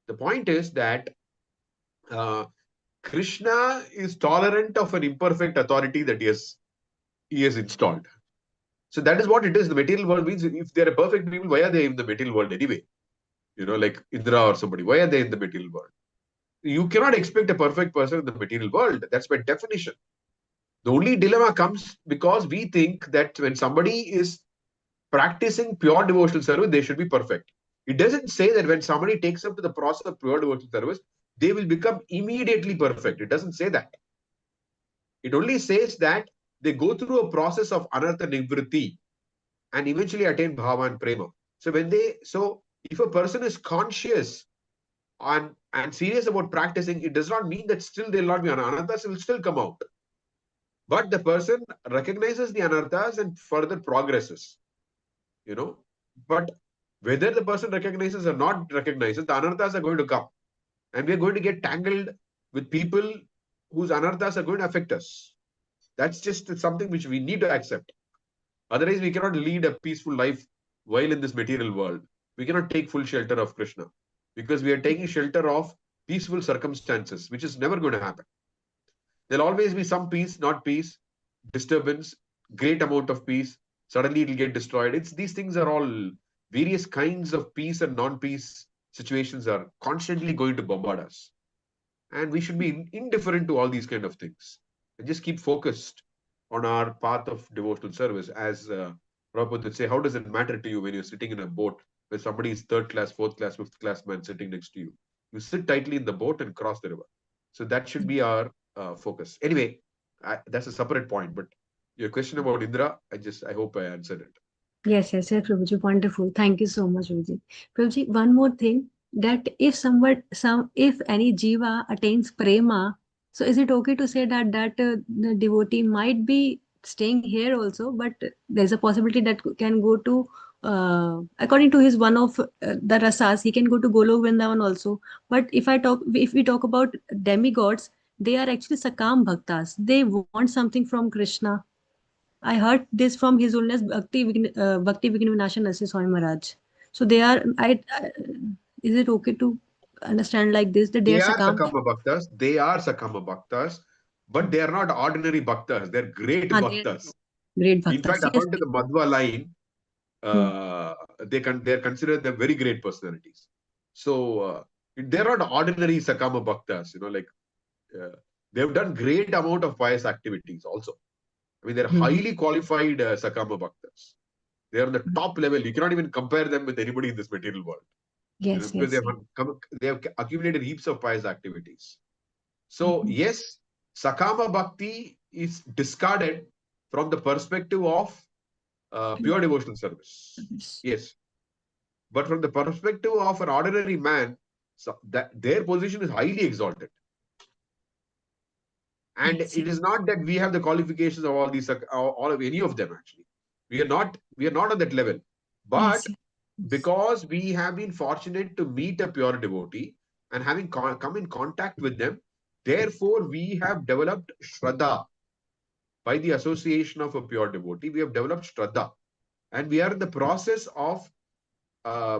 the point is that uh, Krishna is tolerant of an imperfect authority that he has installed. So that is what it is. The material world means if they are perfect people, why are they in the material world anyway? like Indra or somebody. Why are they in the material world? You cannot expect a perfect person in the material world. That's by definition. The only dilemma comes because we think that when somebody is practicing pure devotional service, they should be perfect. It doesn't say that when somebody takes up to the process of pure devotional service, they will become immediately perfect. It doesn't say that. It only says that they go through a process of anartha nivritti and eventually attain bhava and prema. So if a person is conscious and serious about practicing, it does not mean that still there will not be anarthas will still come out. But the person recognizes the anarthas and further progresses, you know. But whether the person recognizes or not recognizes, the anarthas are going to come. And we are going to get tangled with people whose anarthas are going to affect us. That's just something which we need to accept. Otherwise, we cannot lead a peaceful life while in this material world. We cannot take full shelter of Krishna because we are taking shelter of peaceful circumstances, which is never going to happen. There'll always be some peace, not peace, disturbance, great amount of peace. Suddenly it'll get destroyed. These things are all various kinds of peace and non-peace situations are constantly going to bombard us. And we should be indifferent to all these kind of things and just keep focused on our path of devotional service. As Prabhupada would say, how does it matter to you when you're sitting in a boat where somebody is third class, fourth class, fifth class man sitting next to you? You sit tightly in the boat and cross the river. So that should be our focus. Anyway, that's a separate point. But your question about Indra, I hope I answered it. Yes, Prabhuji, wonderful. Thank you so much, Prabhuji. Prabhuji, one more thing that if any jiva attains prema, so is it okay to say that the devotee might be staying here also, but there's a possibility that can go to, according to his one of the rasas, he can go to Golok Vrindavan also. But if we talk about demigods, they are actually sakam bhaktas. They want something from Krishna. I heard this from His Holiness Bhakti Vigna Vinashan Nasi Swami Maharaj. So they are. Is it okay to understand like this that they are They are sakam? Sakama Bhaktas. They are Sakama Bhaktas, but they are not ordinary Bhaktas. They're great Ah, they are Bhaktas. great In fact, bhaktas. Yes. according to the Madhva line, Hmm. they're considered the very great personalities. So they're not ordinary Sakama Bhaktas. Uh, they've done great amount of pious activities also. I mean, they're Hmm. highly qualified Sakama Bhaktas. They're on the top level. You cannot even compare them with anybody in this material world. Yes, Because yes, yes. they have accumulated heaps of pious activities. So Mhm. yes, Sakama Bhakti is discarded from the perspective of pure devotional service. Yes, Yes, but from the perspective of an ordinary man, so that their position is highly exalted. And yes, it is not that we have the qualifications of all these, all of any of them actually. We are not on that level. But yes, yes. because we have been fortunate to meet a pure devotee and having come in contact with them, therefore we have developed Shraddha. By the association of a pure devotee, we have developed Shraddha. And we are in the process of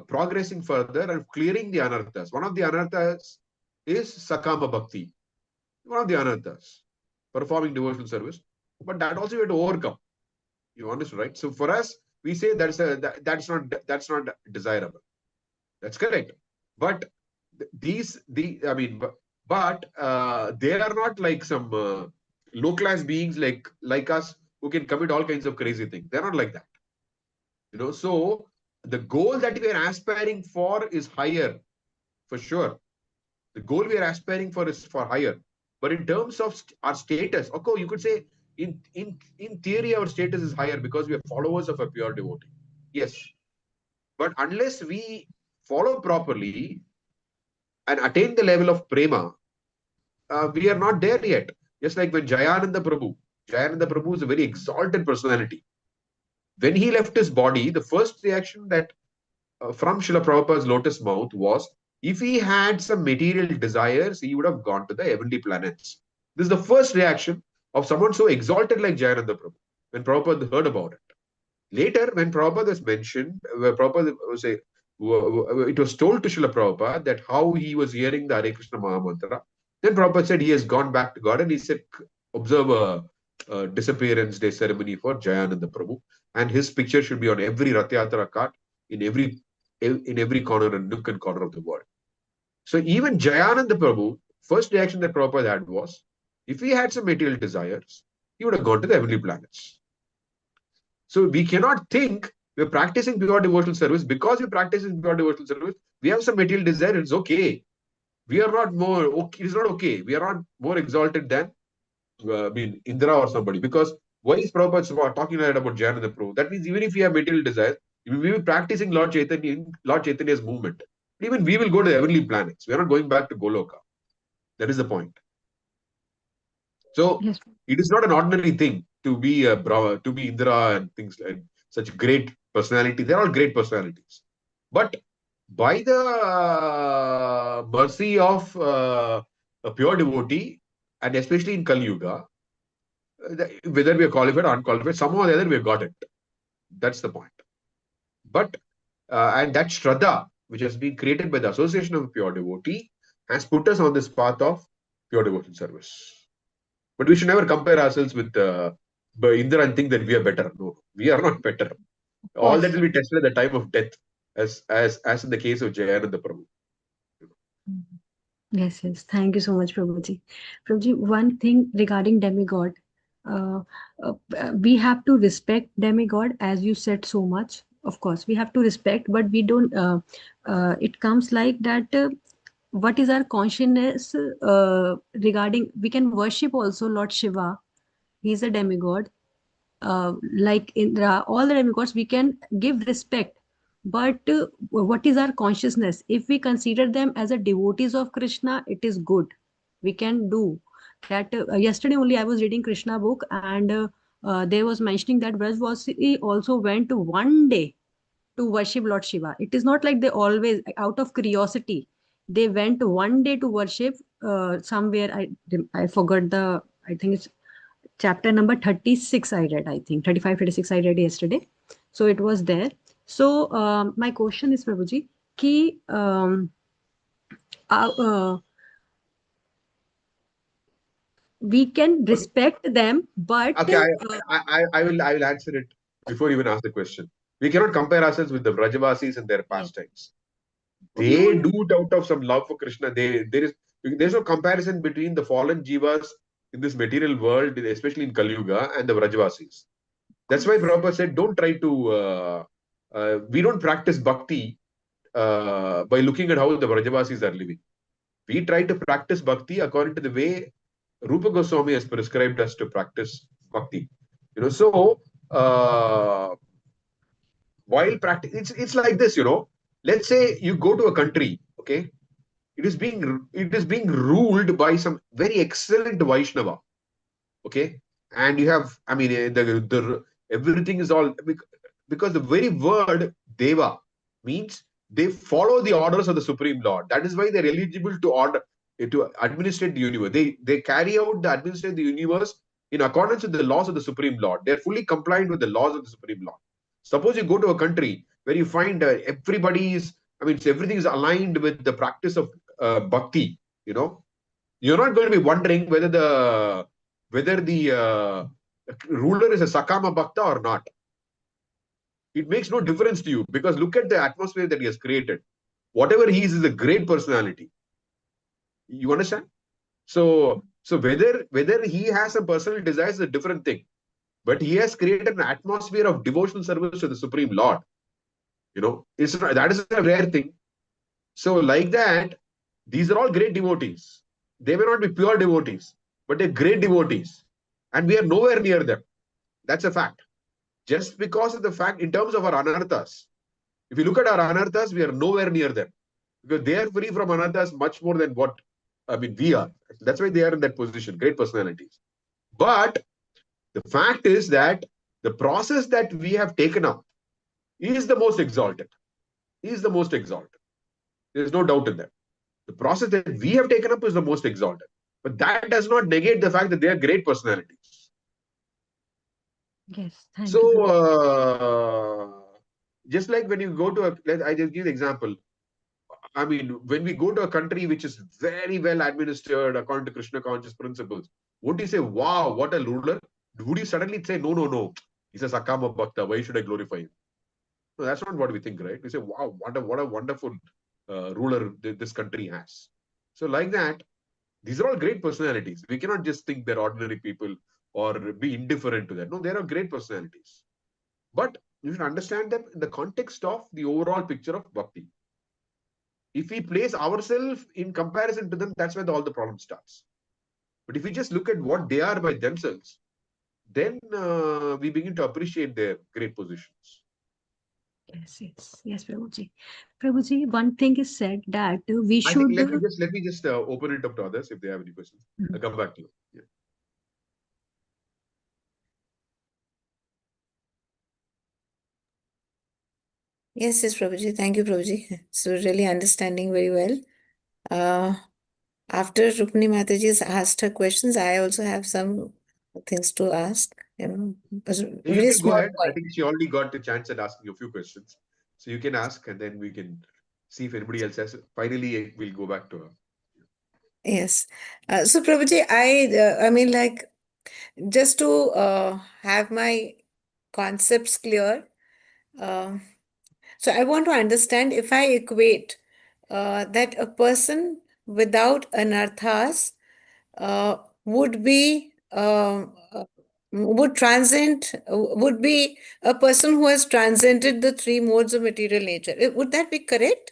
progressing further and clearing the anarthas. One of the anarthas is Sakama Bhakti, one of the anarthas, performing devotional service. But that also we have to overcome. You understand, right? So for us, we say that's not desirable. That's correct. But they are not like some low class beings like us who can commit all kinds of crazy things. They're not like that. So the goal that we are aspiring for is higher for sure. The goal we are aspiring for is for higher. But in terms of our status, okay, you could say in theory our status is higher because we are followers of a pure devotee. Yes, but unless we follow properly and attain the level of prema, we are not there yet. Just like when Jayananda Prabhu is a very exalted personality. When he left his body, the first reaction that from Srila Prabhupada's lotus mouth was, if he had some material desires, he would have gone to the heavenly planets. This is the first reaction of someone so exalted like Jayananda Prabhu when Prabhupada heard about it. Later, when Prabhupada was mentioned, where Prabhupada was it was told to Srila Prabhupada that how he was hearing the Hare Krishna Mahamantra. Then Prabhupada said he has gone back to God and he said, observe a disappearance day ceremony for Jayananda Prabhu. And his picture should be on every Rath Yatra cart in every in every corner and nook and corner of the world. So even Jayananda Prabhu, first reaction that Prabhupada had was, if he had some material desires, he would have gone to the heavenly planets. So we cannot think we're practicing pure devotional service because we're practicing pure devotional service. We have some material desire, it's okay. We are not more, okay, it's not okay. We are not more exalted than, Indra or somebody. Because why is Prabhupada talking about Jayananda Prabhu? That means even if we have material desires, we will be practicing Lord Chaitanya's movement. Even we will go to the heavenly planets. We are not going back to Goloka. That is the point. So Yes. it is not an ordinary thing to be a brava, to be Indra and things like such great personality. They're all great personalities. But by the mercy of a pure devotee, and especially in Kali Yuga, whether we are qualified or unqualified, somehow or the other we have got it. That's the point. But and that Shraddha, which has been created by the association of a pure devotee, has put us on this path of pure devotion service. But we should never compare ourselves with Indra and think that we are better. No, we are not better. Of All that course. will be tested at the time of death, as in the case of Jayananda Prabhu. Mhm. Yes, yes. Thank you so much, Prabhuji. Prabhuji, one thing regarding demigod, uh, we have to respect demigod as you said so much. Of course, we have to respect, but we don't. It comes like that. What is our consciousness regarding? We can worship also Lord Shiva. He is a demigod, like Indra, all the demigods, we can give respect. But what is our consciousness? If we consider them as a devotees of Krishna, it is good. We can do that. Yesterday only I was reading Krishna book, and there was mentioning that Brajvasi also went one day to worship Lord Shiva. It is not like they always, out of curiosity, they went one day to worship somewhere. I forgot the. I think it's chapter number 36 I read, I think 35, 36 I read yesterday. So it was there. So my question is, Prabhuji, ki uh, we can Okay, respect them, but okay. I will answer it before you even ask the question. We cannot compare ourselves with the Vrajavasis and their yes. pastimes. Oh, no, They no. do it out of some love for Krishna. There's no comparison between the fallen jivas in this material world, especially in Kali Yuga, and the Vrajavasis. Of That's why course. Prabhupada said, don't try to. We don't practice bhakti by looking at how the Vrajavasis are living. We try to practice bhakti according to the way Rupa Goswami has prescribed us to practice bhakti. So while practice, it's like this. Let's say you go to a country, okay, it is being ruled by some very excellent Vaishnava, okay, and you have, the everything is all because the very word deva means they follow the orders of the Supreme Lord. That is why they're eligible to administrate the universe. They carry out the administrate the universe in accordance with the laws of the Supreme Lord. They're fully compliant with the laws of the Supreme Lord. Suppose you go to a country where you find everybody is, everything is aligned with the practice of bhakti. You're not going to be wondering whether the ruler is a Sakama Bhakta or not. It makes no difference to you because look at the atmosphere that he has created. Whatever he is a great personality. You understand? So whether he has some personal desires is a different thing. But he has created an atmosphere of devotional service to the Supreme Lord. That is a rare thing. So like that, these are all great devotees. They may not be pure devotees, but they're great devotees. And we are nowhere near them. That's a fact. Just because of the fact, in terms of our anarthas, if you look at our anarthas, we are nowhere near them because they are free from anarthas much more than what we are. That's why they are in that position, great personalities. But the fact is that the process that we have taken up is the most exalted. Is the most exalted. There's no doubt in that. The process that we have taken up is the most exalted. But that does not negate the fact that they are great personalities. Yes, So, thank you, Prabhuji. just like when you go to I just give an example. When we go to a country which is very well administered according to Krishna conscious principles, won't you say, wow, what a ruler? Would you suddenly say, no, no, no, he's a Sakama Bhakta, why should I glorify him? No, that's not what we think, right? We say, wow, what a wonderful ruler this country has. So like that, these are all great personalities. We cannot just think they're ordinary people or be indifferent to that. No, they are great personalities. But you should understand them in the context of the overall picture of bhakti. If we place ourselves in comparison to them, that's where all the problem starts. But if we just look at what they are by themselves, then we begin to appreciate their great positions. Yes, yes, yes, Prabhuji. Prabhuji, one thing is said that we I think should. let me just open it up to others if they have any questions. I'll come back to you. Yeah. Yes, yes, Prabhuji. Thank you, Prabhuji. So really understanding very well. Uh, After Rukmini Mataji's asked her questions, I also have some things to ask. A You very can go small ahead. I point. think she already got the chance at asking a few questions. So you can ask and then we can see if anybody else has. Finally, we'll go back to her. Yes. So Prabhuji, I mean, like, just to have my concepts clear. um so I want to understand if I equate that a person without anarthas would be would transcend would be a person who has transcended the three modes of material nature. Would that be correct?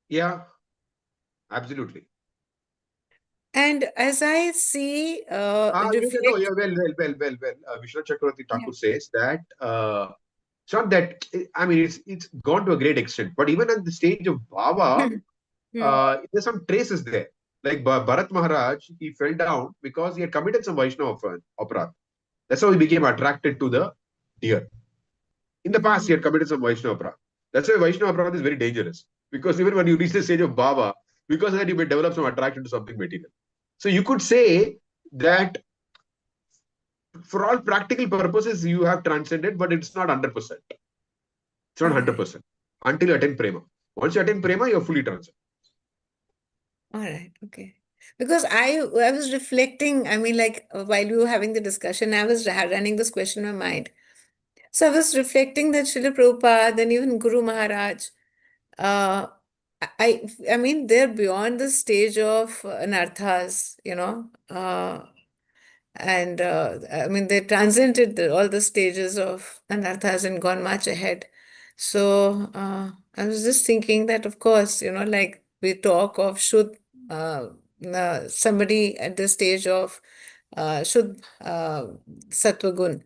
Yeah, absolutely. And as I see Yes, no, reflect. yeah, well. Vishnu Chakravarti Yeah. Thakur says that it's not that, I mean, it's gone to a great extent, but even at the stage of Bhava, Hmm. there's some traces there. Like Bharat Maharaj, he fell down because he had committed some Vaishnava aparadh. That's how he became attracted to the deer. In the past, he Hmm. had committed some Vaishnava aparadh. That's why Vaishnava aparadh is very dangerous. Because even when you reach the stage of Bhava, because of that, you may develop some attraction to something material. So you could say that for all practical purposes, you have transcended, but it's not 100%. It's not All right. 100% until you attain prema. Once you attain prema, you're fully transcended. All right. Okay. Because I was reflecting, I mean, like while we were having the discussion, I was running this question in my mind. So I was reflecting that Srila Prabhupada and even Guru Maharaj, uh, I mean, they're beyond the stage of anarthas, and I mean, they transcended all the stages of anarthas and gone much ahead. So I was just thinking that, of course, like we talk of uh, somebody at the stage of Shuddh Sattva Gun,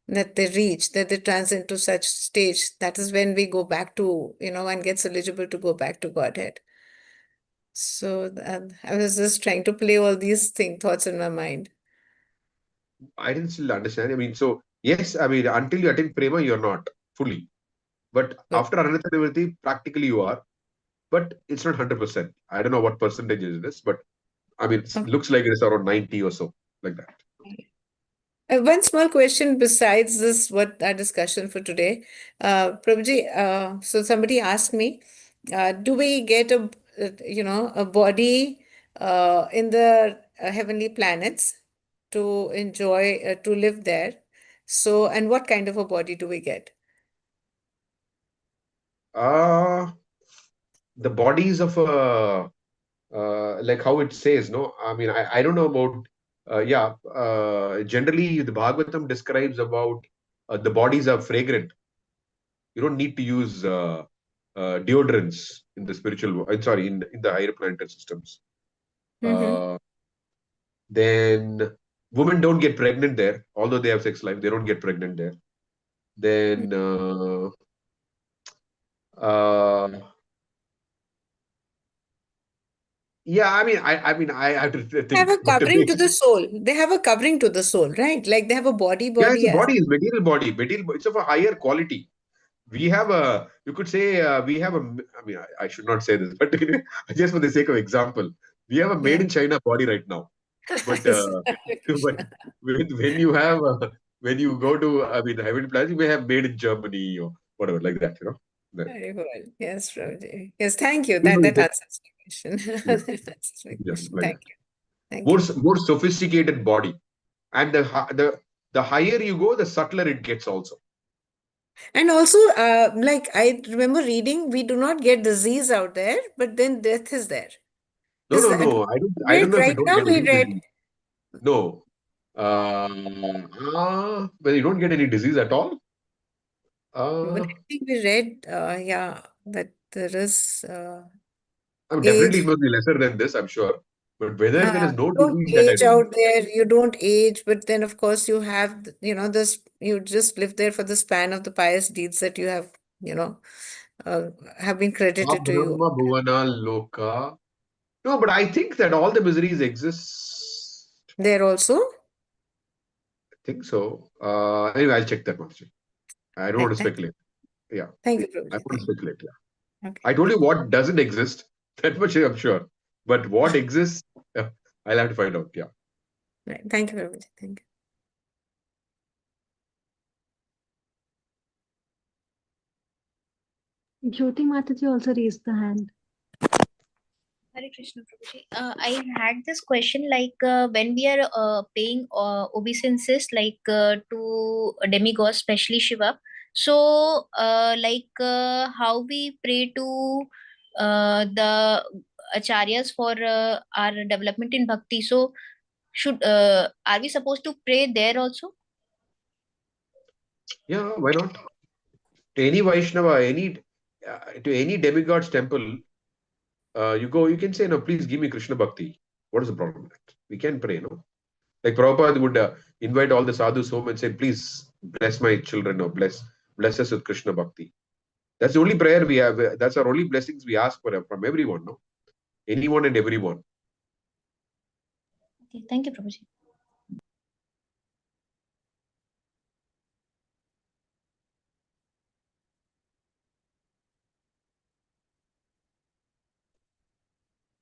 that they reach, that they transcend to such stage. That is when we go back to, one gets eligible to go back to Godhead. So I was just trying to play all these thoughts in my mind. I didn't still understand. I mean, so yes, I mean, until you attain prema, you're not fully. But Okay. after another nivritti, practically you are. But it's not 100%. I don't know what percentage is this, but I mean, it looks like it's around 90 or so, like that. Okay. One small question besides this, what our discussion for today, Prabhuji. So somebody asked me, do we get a body in the heavenly planets to enjoy, to live there? So, and what kind of a body do we get? Uh, the bodies of like how it says, no? I mean, I don't know about, yeah, generally the Bhagavatam describes about the bodies are fragrant. You don't need to use deodorants in the spiritual, sorry, in the higher planetary systems. Mm-hmm. Uh, then women don't get pregnant there, although they have sex life, they don't get pregnant there. Then, uh, yeah, I have to They have think, a but covering to the soul. They have a covering to the soul, right? Like they have a yeah, it's body a as. body, it's material body, it's of a higher quality. We have a, you could say, we have a, I mean, I should not say this, but anyway, just for the sake of example, we have a made Yeah. in China body right now. But Yes. but when you have when you go to, I mean, heaven plans, you may have made in Germany or whatever, like that, you know. That- Very well. Yes, Roji. Yes, thank you. Those That are the that things. answers my question. Yeah, That answers my yeah, question. like Thank that. you. Thank you. More sophisticated body, and the higher you go, the subtler it gets also. And also, like I remember reading, we do not get disease out there, but then death is there. No, Is no, that no. I don't read know if you right don't now? get We any read. disease. No. Well, you don't get any disease at all. But Uh, I think we read, yeah, that there is I mean, definitely it age. must be lesser than this, I'm sure. But whether there is no You don't disease, that I age don't know. out there. You don't age, but then of course you have, this. You just live there for the span of the pious deeds that you have, you know, uh, have been credited to you. Brahma Bhuvana Loka. No, but I think that all the miseries exist. There also. I think so. Anyway, I'll check that one. I don't want Right. to speculate. Yeah, Thank you, I Prabhuji. want to Thank speculate. Yeah. you. Okay. I told you what doesn't exist. That much I'm sure. But what exists, I'll have to find out. Yeah. Right. Thank you, Prabhuji. Thank you. Jyoti Mataji also raised the hand. Hare Krishna Prabhuji. I had this question like when we are paying obeisances like to demigods, especially Shiva. So, how we pray to the acharyas for our development in bhakti. So, should are we supposed to pray there also? Yeah, why not? To any Vaishnava, to any demigod's temple, you go, you can say, no, please give me Krishna Bhakti. What is the problem with that? We can pray, no? Like Prabhupada would invite all the sadhus home and say, please bless my children or bless us with Krishna Bhakti. That's the only prayer we have. That's our only blessings we ask for from everyone, no? Anyone and everyone. Okay, thank you, Prabhuji.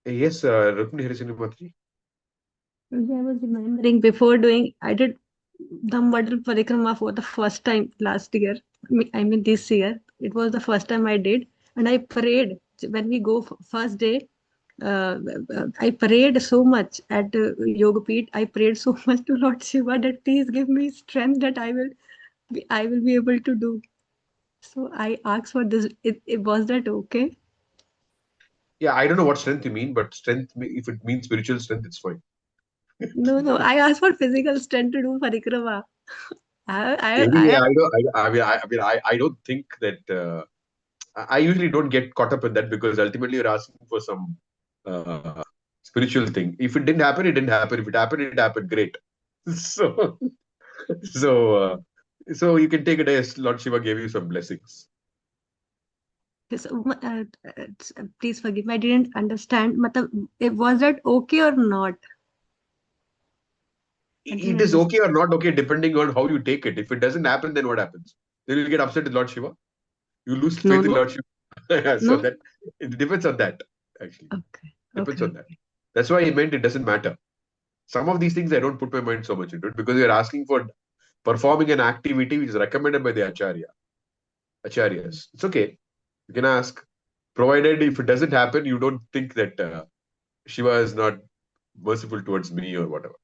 Yes, Rukmini Harisini Mataji. I was remembering before doing, I did Dhammadal Parikrama for the first time last year. I mean this year. It was the first time I did. And I prayed when we go first day. Uh, I prayed so much at Yogapeeth. I prayed so much to Lord Shiva that please give me strength that I will be able to do. So I asked for this. It was that okay? Yeah, I don't know what strength you mean, but strength, if it means spiritual strength, it's fine. No, no. I asked for physical strength to do parikrama. I, Anyway, I, I don't think that I usually don't get caught up in that because ultimately you're asking for some uh, spiritual thing. If it didn't happen, it didn't happen. If it happened, it happened. Great. So, so, so you can take it as Lord Shiva gave you some blessings. Yes, please forgive me. I didn't understand. Was that okay or not? I didn't It is understand. okay or not okay depending on how you take it. If it doesn't happen, then what happens? Then you'll get upset with Lord Shiva. You lose No, faith in no, Lord Shiva. So no. that it depends on that. Actually, Okay, depends okay, on that. That's why I meant it doesn't matter. Some of these things I don't put my mind so much into it because you're asking for performing an activity which is recommended by the acharyas. It's okay. You can ask, provided if it doesn't happen, you don't think that Shiva is not merciful towards me or whatever.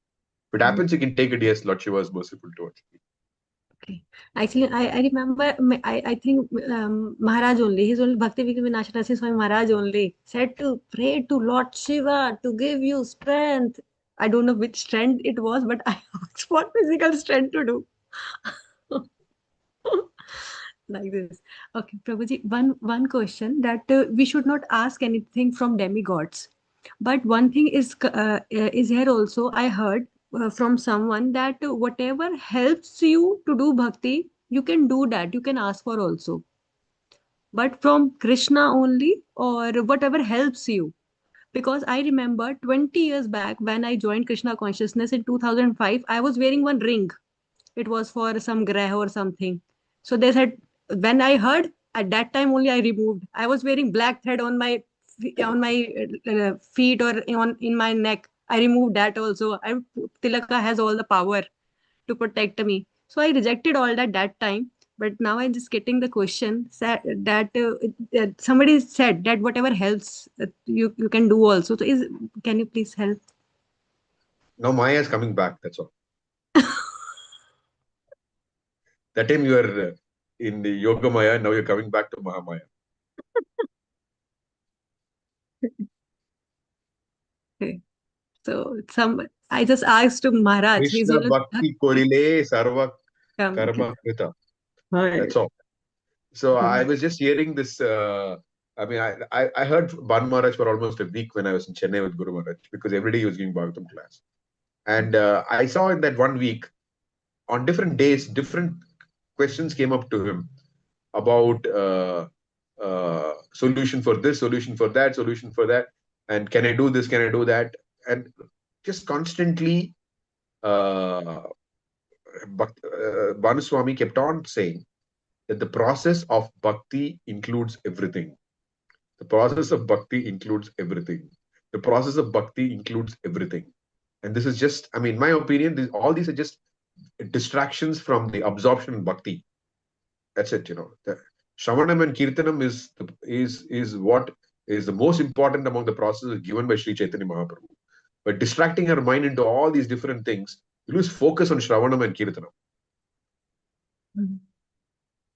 If it okay. happens, you can take it. Yes, Lord Shiva is merciful towards me. Okay. Actually, I remember, I think Maharaj only, his only Bhakti Vinashanasi Swami Maharaj only said to pray to Lord Shiva to give you strength. I don't know which strength it was, but I asked for physical strength to do. Like this. Okay, Prabhuji, one question that we should not ask anything from demigods. But one thing is here also. I heard from someone that whatever helps you to do bhakti, you can do that. You can ask for also, but from Krishna only or whatever helps you. Because I remember 20 years back when I joined Krishna consciousness in 2005, I was wearing one ring. It was for some grah or something. So they said, when I heard, at that time only I removed. I was wearing black thread on my feet or on in my neck. I removed that also. Tilaka has all the power to protect me. So I rejected all that time. But now I'm just getting the question that somebody said that whatever helps you can do also. So can you please help? Now Maya is coming back. That's all. That time you are in the Yogamaya. Now you're coming back to Mahamaya. Okay. So I just asked to Maharaj. He's Krishna Bhakti Korile Sarva come. Karma Krita. Hi. That's all. So I Hmm. was just hearing this. I mean, I heard Ban Maharaj for almost a week when I was in Chennai with Guru Maharaj, because every day he was giving Bhagavatam class. And I saw in that 1 week, on different days, different questions came up to him about solution for this, solution for that, solution for that, and can I do this, can I do that, and just constantly, uh, Banuswami kept on saying that the process of bhakti includes everything. The process of bhakti includes everything. The process of bhakti includes everything. And this is just, I mean, in my opinion, all these are just distractions from the absorption in bhakti. That's it, The Shravanam and Kirtanam is what is the most important among the processes given by Sri Chaitanya Mahaprabhu. But distracting our mind into all these different things, you lose focus on Shravanam and Kirtanam. Mhm.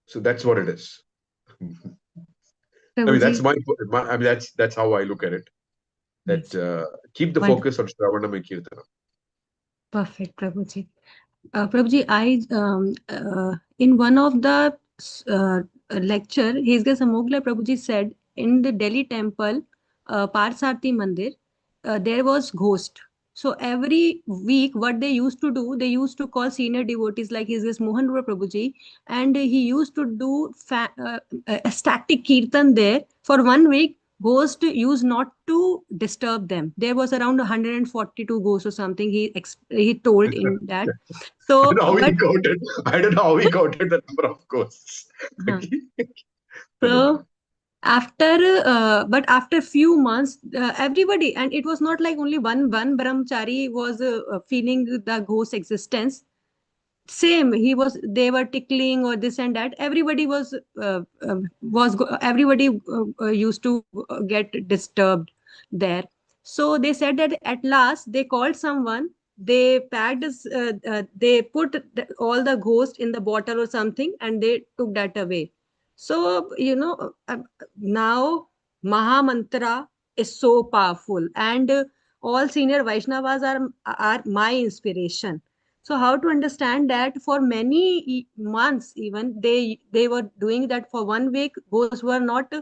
So that's what it is. I mean, that's Prabhuji. I mean, that's how I look at it. That Yes. keep the Wonderful. focus on Shravanam and Kirtanam. Perfect, Prabhuji. Prabhuji, in one of the lecture, His Grace Amogla Prabhuji said in the Delhi temple, Parsarthi Mandir, there was ghost. So every week, what they used to do, they used to call senior devotees like His Grace Mohan Rupal Prabhuji, and he used to do a static kirtan there for 1 week. Ghost used not to disturb them. There was around 142 ghosts or something. He told in that. I don't So, know how he but counted. I don't know how he counted the number of ghosts. uh, I don't know. so after but after few months, everybody, and it was not like only one brahmachari was feeling the ghost existence. Same, they were tickling or this and that. Everybody used to get disturbed there. So they said that at last they called someone. They packed they put all the ghost in the bottle or something, and they took that away. So now Maha Mantra is so powerful, and all senior Vaishnavas are my inspiration. So how to understand that for many months, even they were doing that for 1 week, those were not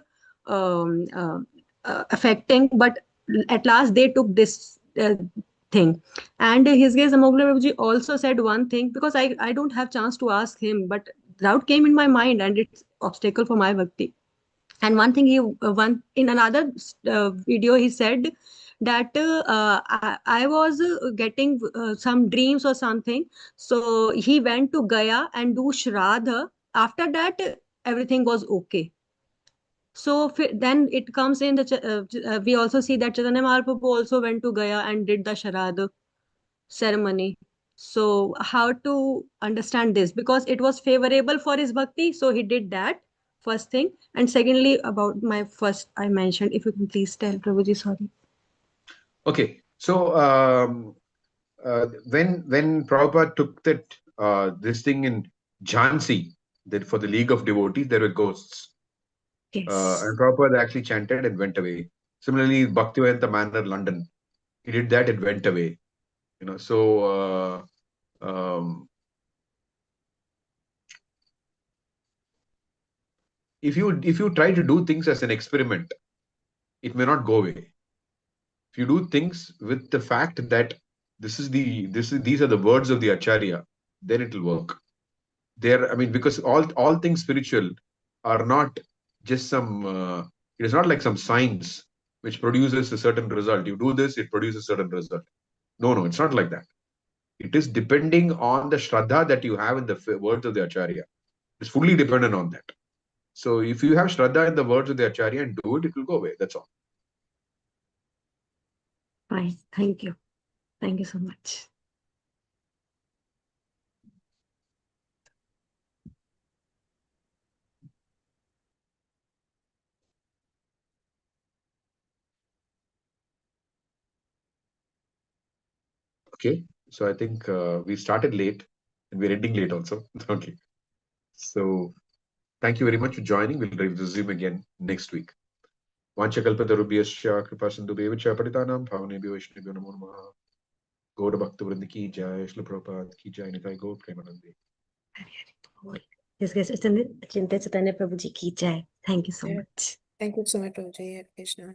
um, affecting, but at last they took this thing. And his case Amogla Prabhuji also said one thing, because I don't have chance to ask him, but doubt came in my mind and it's obstacle for my bhakti. And one thing one in another video he said that I was getting some dreams or something. So he went to Gaya and do shraddha. After that, everything was okay. So then it comes in we also see that Chaitanya Mahaprabhu also went to Gaya and did the shraddha ceremony. So how to understand this? Because it was favorable for his bhakti, so he did that, first thing. And secondly, about my first I mentioned, if you can please tell Prabhuji, sorry. Okay, so when Prabhupada took that this thing in Jhansi, that for the League of Devotees, there were ghosts. Yes. And Prabhupada actually chanted and went away. Similarly, Bhaktivedanta Manor, London, he did that, it went away. So if you try to do things as an experiment, it may not go away. If you do things with the fact that these are the words of the Acharya, then it will work. There, I mean, because all things spiritual are not just some. It is not like some science which produces a certain result. You do this, it produces a certain result. No, it's not like that. It is depending on the shraddha that you have in the words of the Acharya. It's fully dependent on that. So if you have shraddha in the words of the Acharya and do it, it will go away. That's all. Fine. Thank you. Thank you so much. Okay. So I think we started late and we're ending late also. Okay. So Thank you very much for joining. We'll resume again next week. Vanchakalpatarubhyascha kripa sindhubheva paritanam bhavane Vaishnavyo namo namaha. Gaur Bhakta Vrinda ki jai, Shri Prabhupada ki jai, Nitai Gaur Premanande. Yes, yes, Achintya Chaitanya Prabhu ji ki jai. Thank you so Yeah. much. Thank you so much, Prabhuji. Hare Krishna.